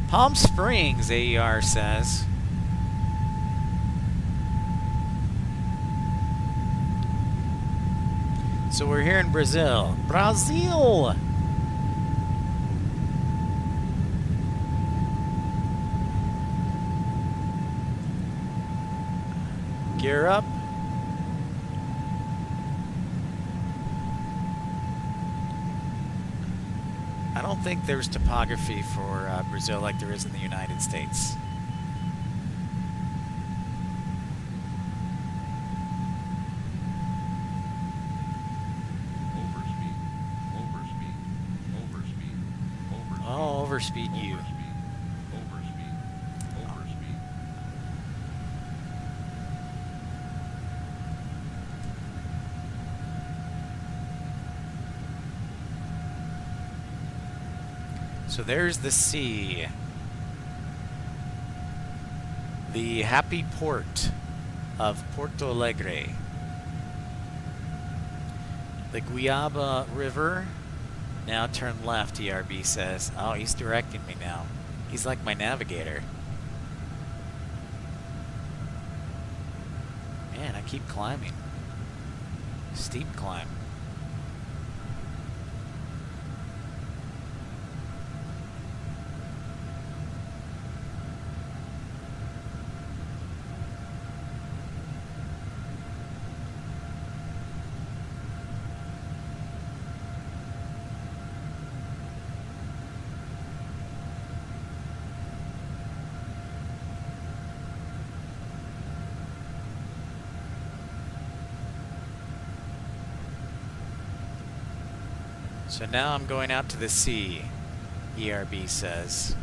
Palm Springs, AER says. So we're here in Brazil. Brazil! Gear up. I don't think there's topography for Brazil like there is in the United States. Oh, overspeed you. So there's the sea. The happy port of Porto Alegre. The Guiaba River. Now turn left, ERB says. Oh, he's directing me now. He's like my navigator. Man, I keep climbing. Steep climb. So now I'm going out to the sea, ERB says.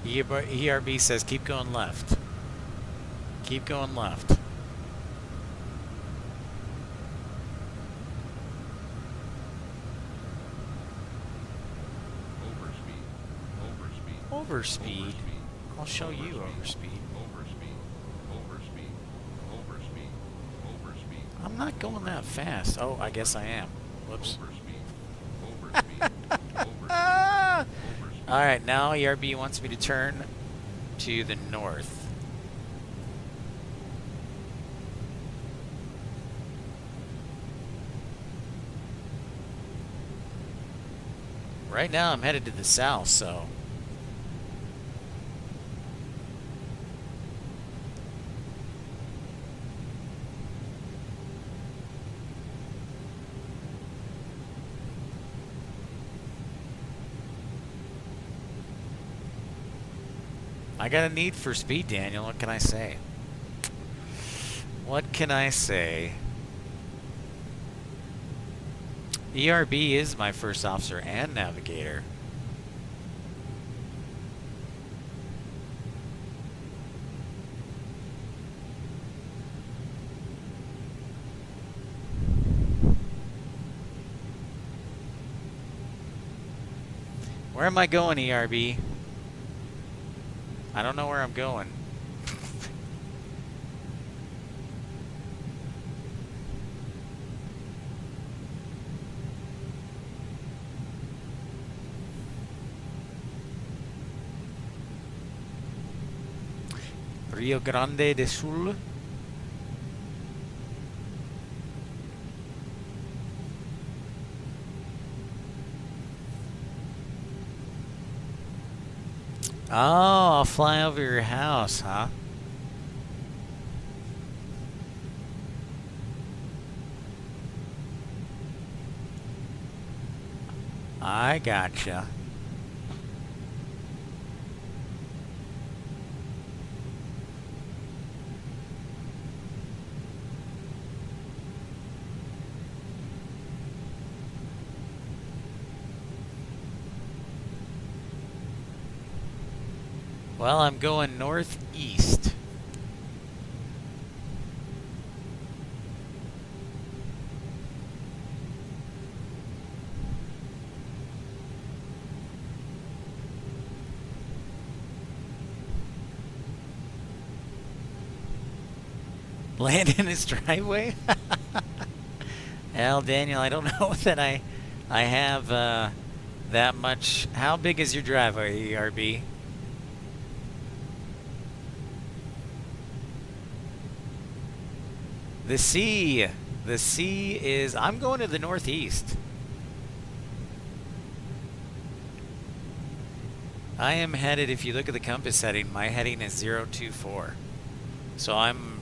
ERB says keep going left. Keep going left. Overspeed? I'll show you overspeed. I'm not going that fast. Oh, I guess I am. Whoops. Alright, now ERB wants me to turn to the north. Right now I'm headed to the south, so... I got a need for speed, Daniel. What can I say? What can I say? ERB is my first officer and navigator. Where am I going, ERB? I don't know where I'm going. Rio Grande do Sul. Oh, I'll fly over your house, huh? I gotcha. Well, I'm going northeast. Land in his driveway? Well, Daniel, I don't know that I have that much. How big is your driveway, ERB? The sea. The sea is... I'm going to the northeast. I am headed, if you look at the compass heading, my heading is 024. So I'm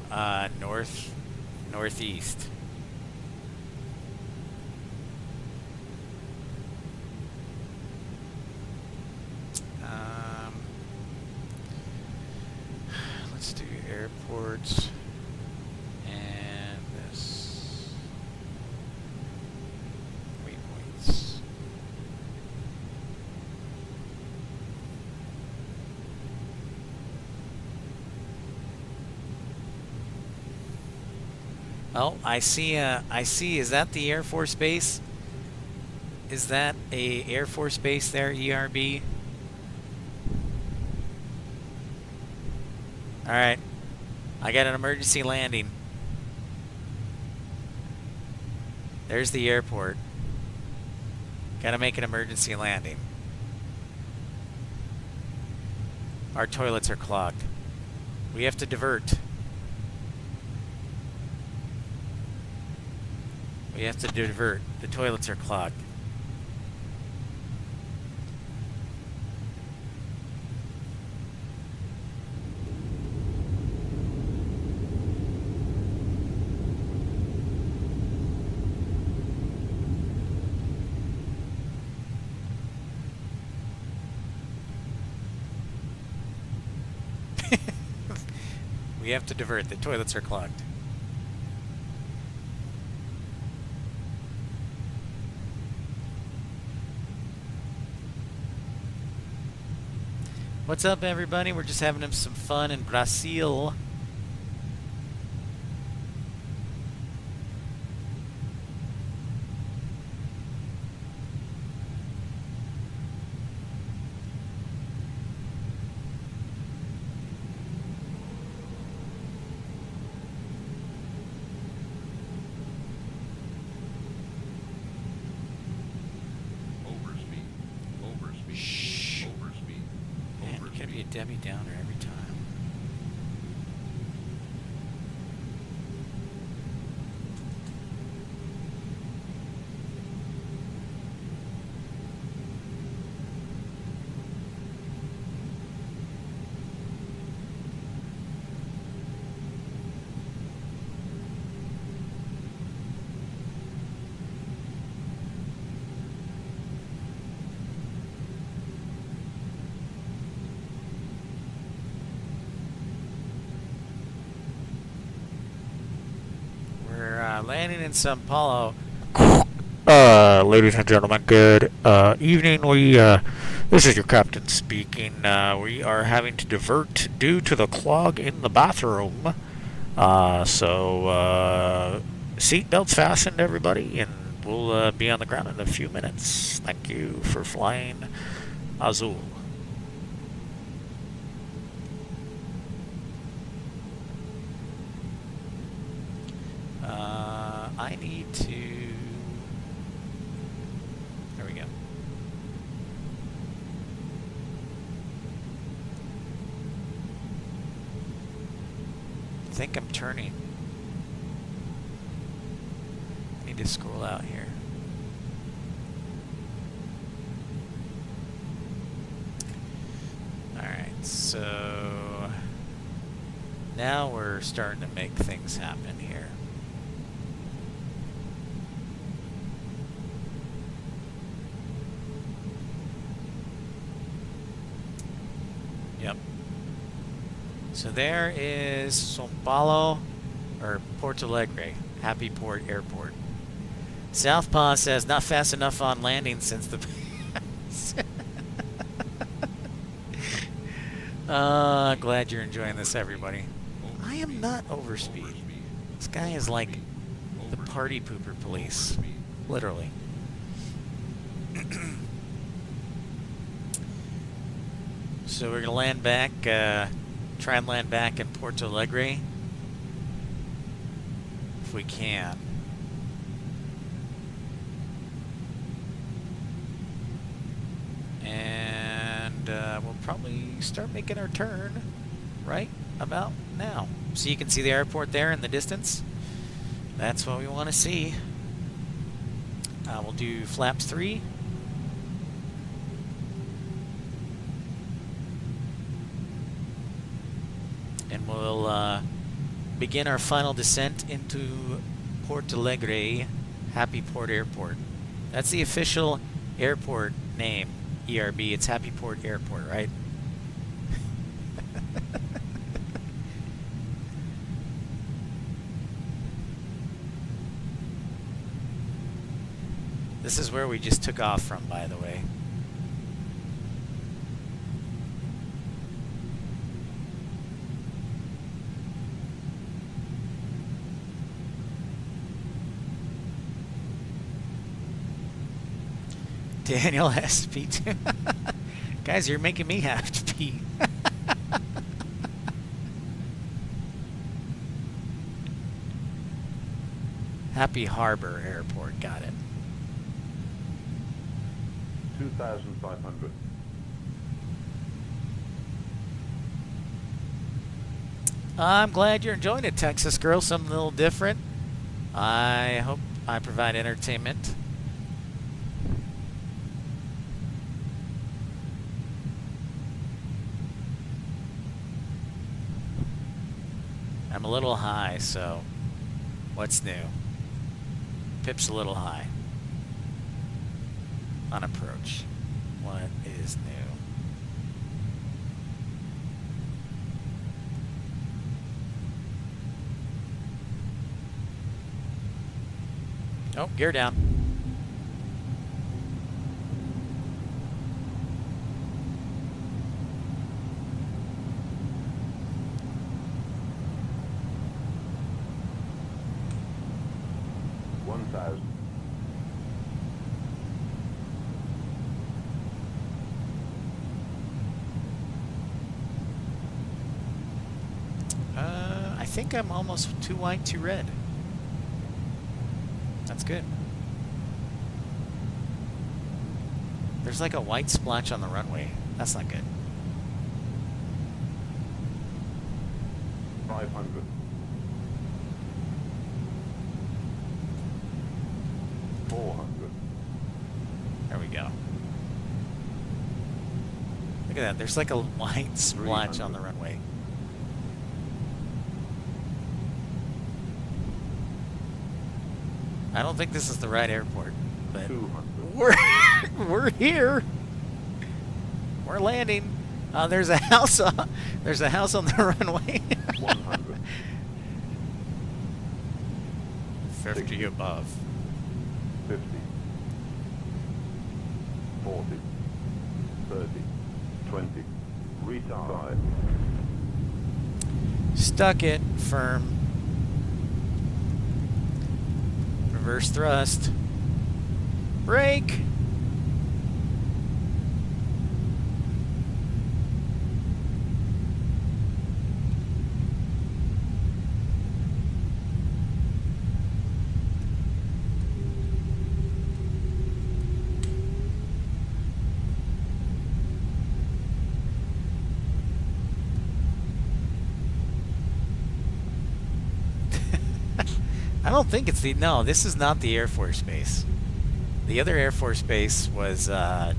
northeast. Let's do airports. Oh, I see, is that the Air Force Base? Is that a Air Force Base there, ERB? Alright. I got an emergency landing. There's the airport. Gotta make an emergency landing. Our toilets are clogged. We have to divert. We have to divert. The toilets are clogged. We have to divert. The toilets are clogged. What's up, everybody? We're just having some fun in Brazil. Debbie Downer every time. Landing in Sao Paulo. Ladies and gentlemen, good evening. This is your captain speaking. We are having to divert due to the clog in the bathroom. So seatbelts fastened, everybody, and we'll be on the ground in a few minutes. Thank you for flying Azul. I need to... There we go. I think I'm turning. I need to scroll out here. Alright, so... now we're starting to make things happen here. Yep. So there is São Paulo, or Porto Alegre, Happy Port Airport. Southpaw says, not fast enough on landing since the... glad you're enjoying this, everybody. I am not overspeed. This guy is like the party pooper police. Literally. So we're going to land back, try and land back in Porto Alegre. If we can. And we'll probably start making our turn right about now. So you can see the airport there in the distance. That's what we want to see. We'll do flaps 3. And we'll begin our final descent into Porto Alegre, Happy Port Airport. That's the official airport name, ERB. It's Happy Port Airport, right? This is where we just took off from, by the way. Daniel has to pee too. Guys, you're making me have to pee. Happy Harbor Airport, got it. 2,500. I'm glad you're enjoying it, Texas girl. Something a little different. I hope I provide entertainment. I'm a little high, so what's new? Pip's a little high on approach. What is new? Oh, gear down. One thousand. I think I'm almost too white, too red. That's good. There's like a white splotch on the runway. That's not good. 500. 400. There we go. Look at that. There's like a white splotch on the runway. I don't think this is the right airport, but 200. we're here. We're landing. There's a house. There's a house on the runway. 100. 50 above. 50. 40. 30. 20. Retard. Stuck it firm. Reverse thrust. Brake. I don't think it's the... No, this is not the Air Force Base. The other Air Force Base was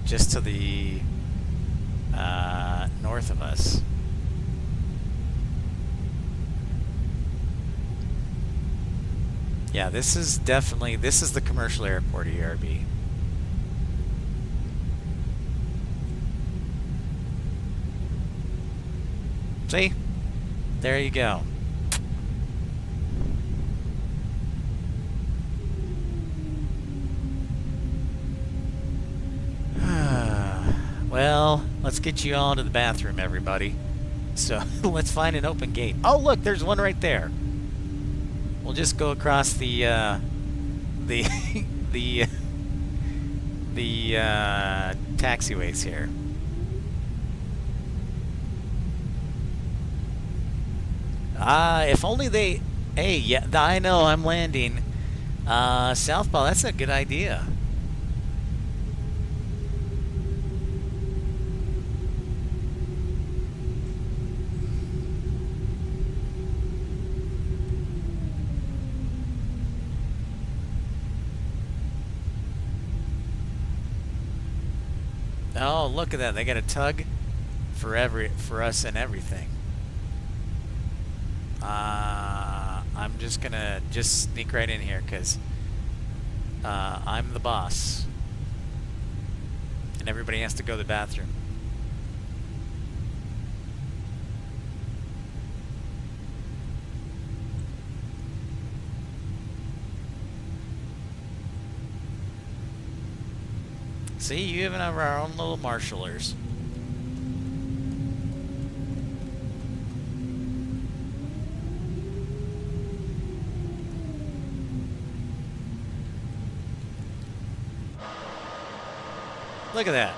just to the north of us. Yeah, this is definitely... This is the commercial airport of ERB. See? There you go. Well, let's get you all to the bathroom, everybody. So let's find an open gate. Oh, look, there's one right there. We'll just go across the the taxiways here. If only they... Hey, yeah, I know, I'm landing. Southpaw, that's a good idea. Oh, look at that. They got a tug for us and everything. I'm just gonna sneak right in here because I'm the boss. And everybody has to go to the bathroom. See, you even have our own little marshallers. Look at that.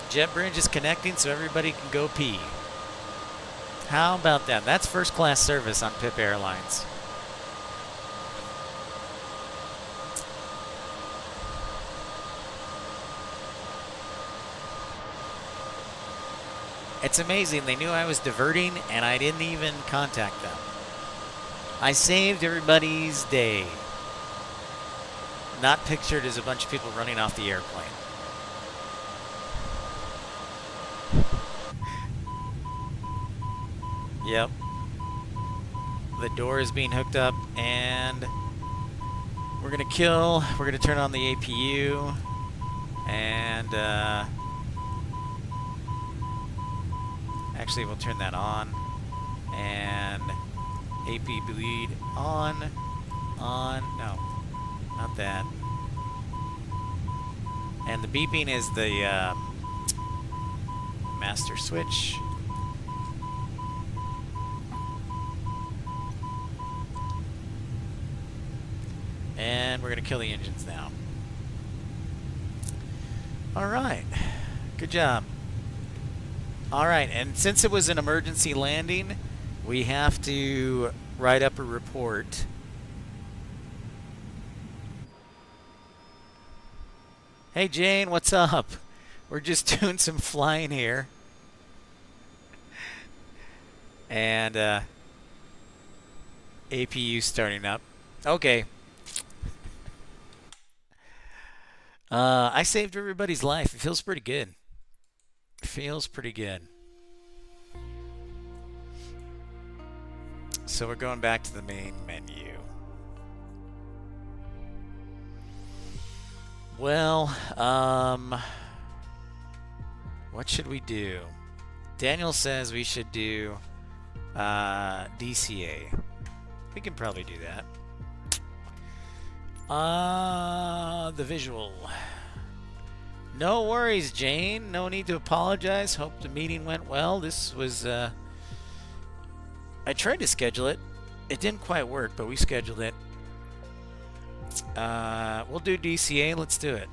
Jet bridge is connecting so everybody can go pee. How about that? That's first class service on PIP Airlines. It's amazing. They knew I was diverting and I didn't even contact them. I saved everybody's day. Not pictured as a bunch of people running off the airplane. Yep. The door is being hooked up and we're gonna kill. We're gonna turn on the APU and Actually, we'll turn that on. And AP bleed on. No, not that. And the beeping is the master switch. And we're going to kill the engines now. Alright. Good job. Alright, and since it was an emergency landing, we have to write up a report. Hey Jane, what's up? We're just doing some flying here. And APU starting up. Okay. I saved everybody's life. It feels pretty good. Feels pretty good. So we're going back to the main menu. Well, what should we do? Daniel says we should do DCA. We can probably do that. The visual. No worries, Jane. No need to apologize. Hope the meeting went well. This was, I tried to schedule it. It didn't quite work, but we scheduled it. We'll do DCA. Let's do it.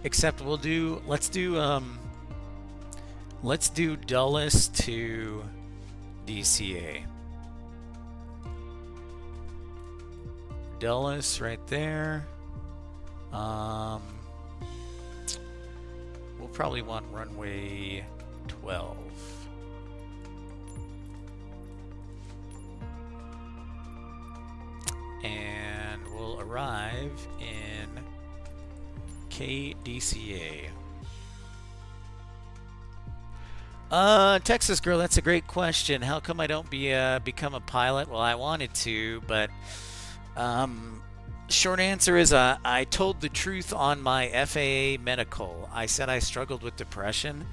Except let's do Dulles to DCA. Dulles right there. We'll probably want runway 12. And we'll arrive in KDCA. Texas girl, that's a great question. How come I don't become a pilot? Well, I wanted to, but short answer is I told the truth on my FAA medical. I said I struggled with depression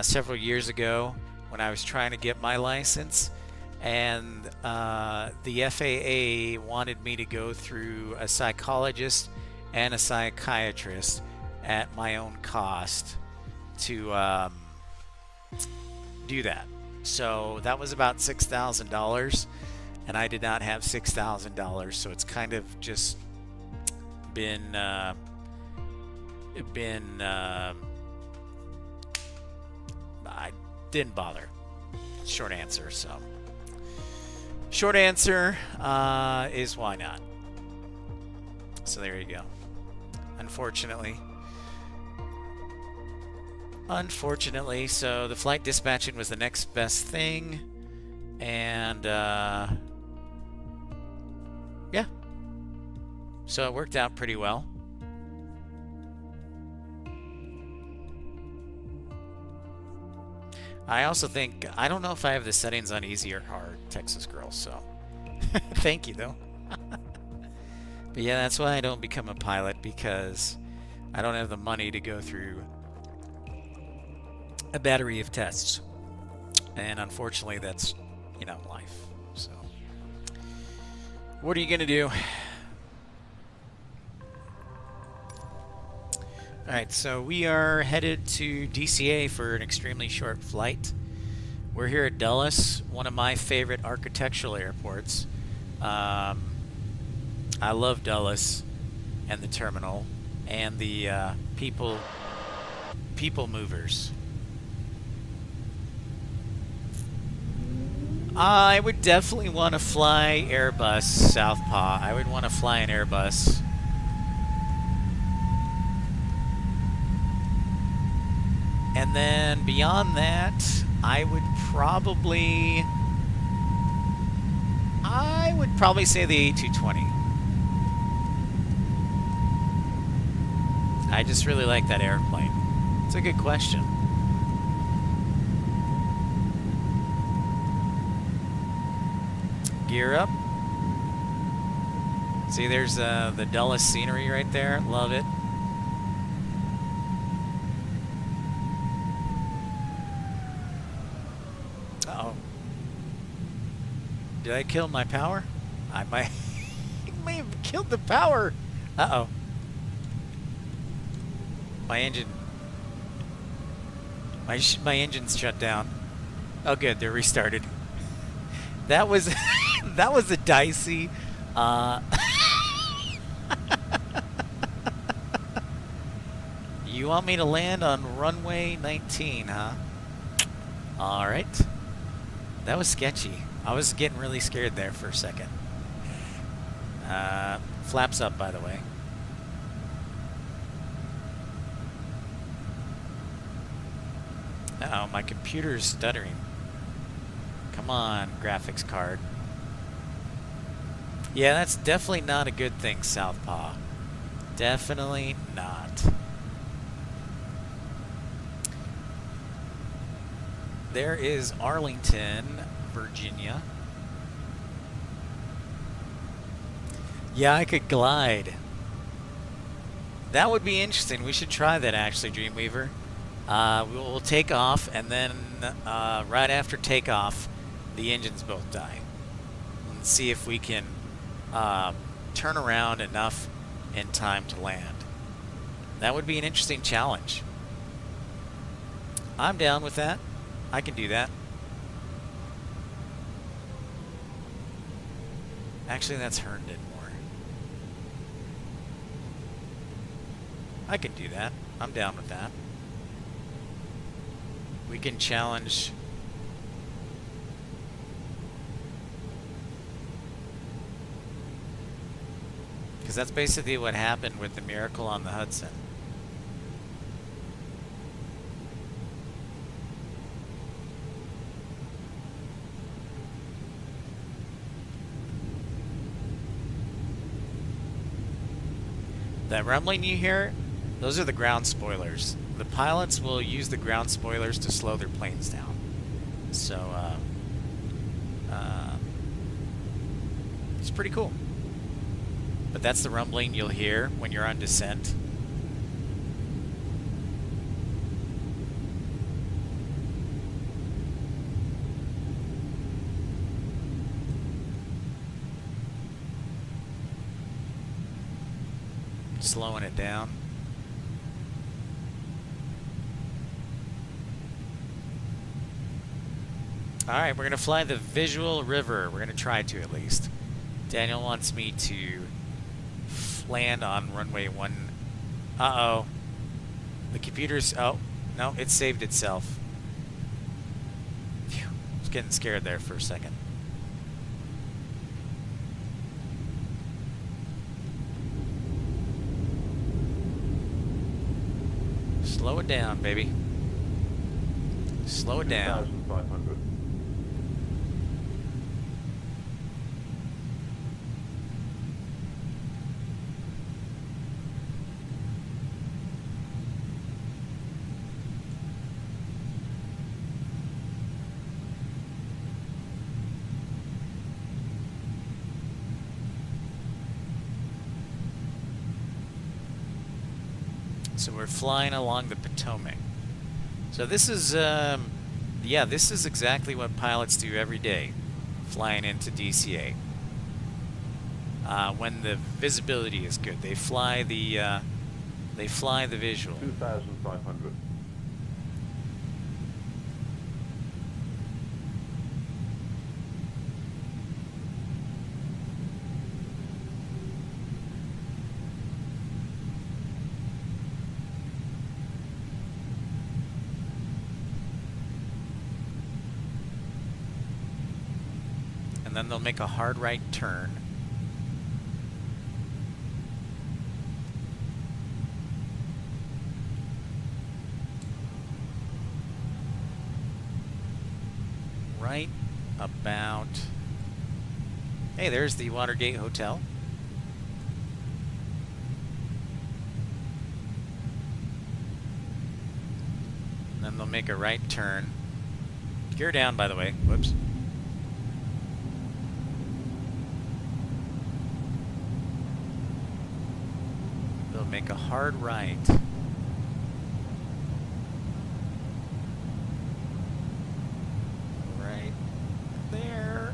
several years ago when I was trying to get my license, and the FAA wanted me to go through a psychologist and a psychiatrist at my own cost to do that. So that was about $6,000. And I did not have $6,000, so it's kind of just been I didn't bother. Short answer. So short answer is why not. So there you go. Unfortunately, so the flight dispatching was the next best thing, and yeah, so it worked out pretty well. I also think, I don't know if I have the settings on easy or hard, Texas girl, so thank you though. But yeah, that's why I don't become a pilot, because I don't have the money to go through a battery of tests. And unfortunately, that's, life. So what are you going to do? Alright, so we are headed to DCA for an extremely short flight. We're here at Dulles, one of my favorite architectural airports. I love Dulles and the terminal and the people movers. I would definitely want to fly Airbus Southpaw. I would want to fly an Airbus. And then beyond that, I would probably say the A220. I just really like that airplane. It's a good question. Gear up. See, there's the Dulles scenery right there. Love it. Did I kill my power? I might, may have killed the power. Uh-oh. My engine. My engine's shut down. Oh, good. They're restarted. That was that was a dicey. You want me to land on runway 19, huh? All right. That was sketchy. I was getting really scared there for a second. Flaps up, by the way. Uh-oh, my computer's stuttering. Come on, graphics card. Yeah, that's definitely not a good thing, Southpaw. Definitely not. There is Arlington, Virginia. Yeah, I could glide. That would be interesting. We should try that, actually, Dreamweaver. We'll take off, and then right after takeoff, the engines both die. And see if we can turn around enough in time to land. That would be an interesting challenge. I'm down with that. I can do that. Actually, that's Herndon more. I can do that. I'm down with that. We can challenge. Because that's basically what happened with the Miracle on the Hudson. That rumbling you hear, those are the ground spoilers. The pilots will use the ground spoilers to slow their planes down. So, it's pretty cool. But that's the rumbling you'll hear when you're on descent. Slowing it down. Alright, we're going to fly the Visual River. We're going to try to, at least. Daniel wants me to land on runway 1. Uh-oh. The computer's... Oh, no, it saved itself. Phew. I was getting scared there for a second. Slow it down, baby. Slow it down. 2,500. So we're flying along the Potomac. So this is, yeah, this is exactly what pilots do every day, flying into DCA. When the visibility is good, they fly the visual. 2,500. And then they'll make a hard right turn. Right about... Hey, there's the Watergate Hotel. And then they'll make a right turn. Gear down, by the way. Whoops. They'll make a hard right. Right there.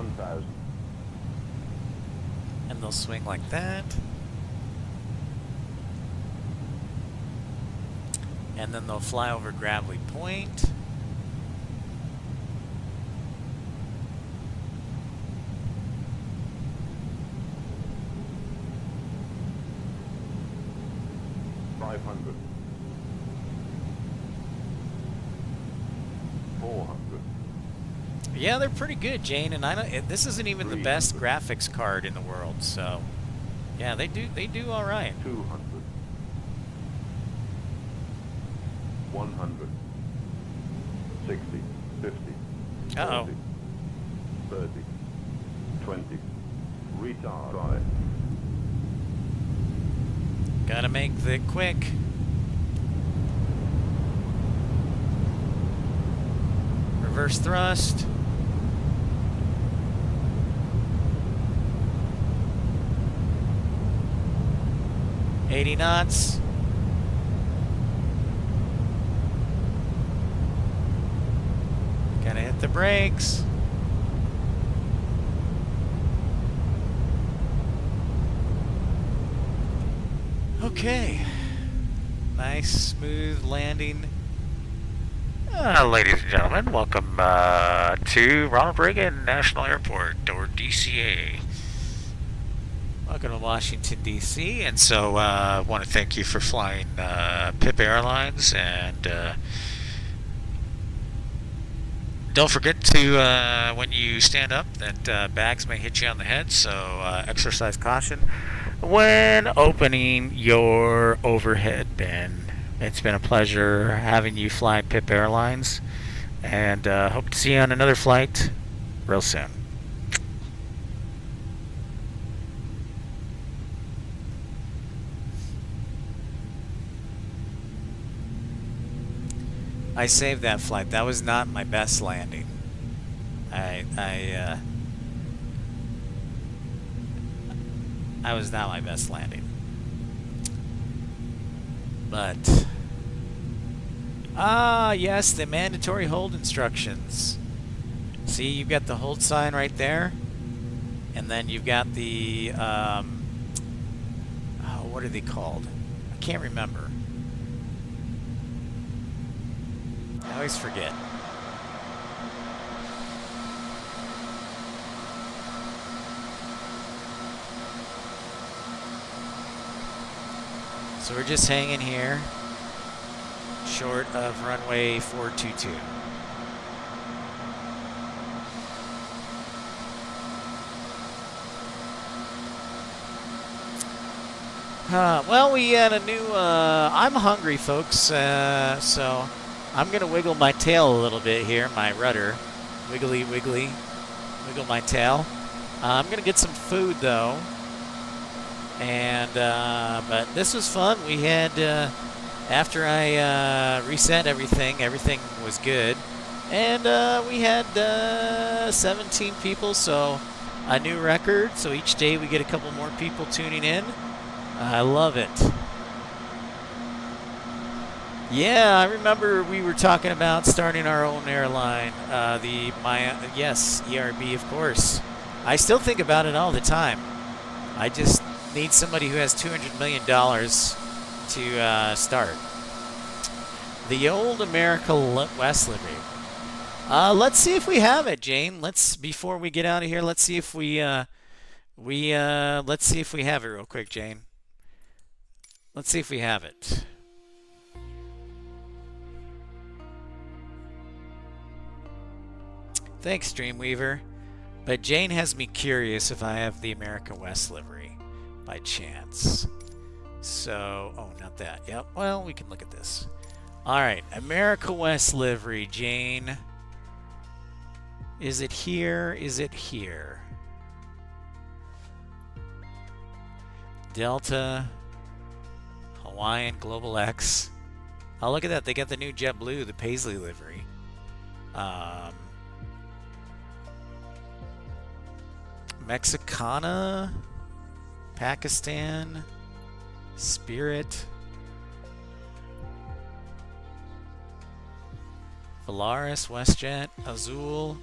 1,000. And they'll swing like that. And then they'll fly over Gravelly Point. $500. 400. Yeah, they're pretty good, Jane. And I don't. This isn't even the best 300. graphics card in the world, so yeah, they do all right. 200. 100. 60. 50. Uh-oh. 40, 30. 20. Retard. Right. Gotta make it quick. Reverse thrust. $80 knots. Gotta hit the brakes. Okay. Nice, smooth landing. Ladies and gentlemen, welcome to Ronald Reagan National Airport, or DCA. Welcome to Washington, D.C. And so I want to thank you for flying PIP Airlines. And don't forget to, when you stand up, that bags may hit you on the head. So exercise caution when opening your overhead bin. It's been a pleasure having you fly PIP Airlines, and hope to see you on another flight real soon. I saved that flight. That was not my best landing. I was not my best landing. But yes, the mandatory hold instructions. See, you've got the hold sign right there, and then you've got the oh, what are they called? I can't remember. I always forget. So we're just hanging here, short of runway 422. Well, we had a new, I'm hungry, folks, so I'm going to wiggle my tail a little bit here, my rudder. Wiggly, wiggly, wiggle my tail. I'm going to get some food, though. And but this was fun. We had after I reset everything was good, and we had 17 people, so a new record. So each day we get a couple more people tuning in. I love it. Yeah, I remember we were talking about starting our own airline. Yes, ERB, of course. I still think about it all the time. I just need somebody who has $200 million to start. The old America West livery. Let's see if we have it, Jane. Before we get out of here, let's see if let's see if we have it real quick, Jane. Let's see if we have it. Thanks, Dreamweaver. But Jane has me curious if I have the America West livery by chance. So, oh, not that. Yep, well, we can look at this. All right, America West livery, Jane. Is it here? Is it here? Delta, Hawaiian, Global X. Oh, look at that. They got the new JetBlue, the Paisley livery. Mexicana, Pakistan, Spirit, Volaris, WestJet, Azul,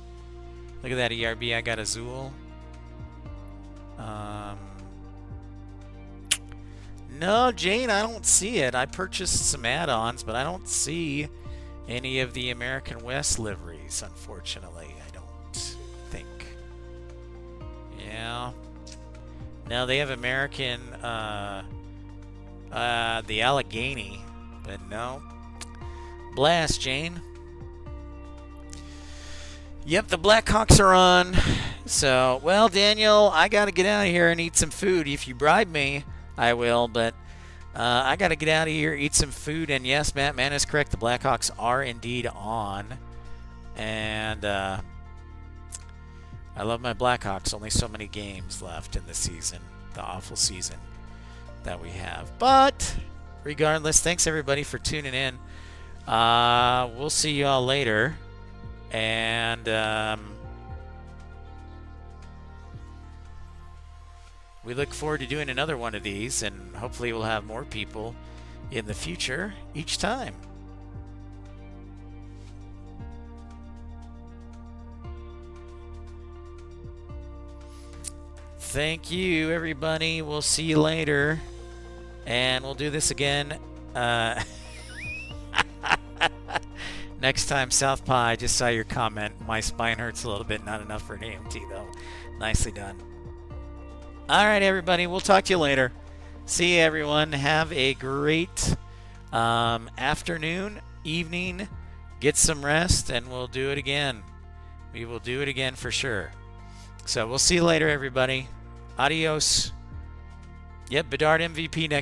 Look at that ERB. I got Azul. No, Jane, I don't see it. I purchased some add-ons, but I don't see any of the American West liveries, unfortunately. I don't think. Yeah. No, they have American, the Allegheny, but no. Blast, Jane. Yep, the Blackhawks are on. So, well, Daniel, I got to get out of here and eat some food. If you bribe me, I will, but I got to get out of here, eat some food. And yes, Matt Man is correct. The Blackhawks are indeed on. And I love my Blackhawks. Only so many games left in the season, the awful season that we have. But regardless, thanks everybody for tuning in. We'll see you all later. And we look forward to doing another one of these, and hopefully we'll have more people in the future each time. Thank you, everybody. We'll see you later, and we'll do this again next time. Southpaw, I just saw your comment. My spine hurts a little bit. Not enough for an AMT, though. Nicely done. All right, everybody. We'll talk to you later. See you, everyone. Have a great afternoon, evening. Get some rest, and we'll do it again. We will do it again for sure. So we'll see you later, everybody. Adios. Yep, Bedard MVP next.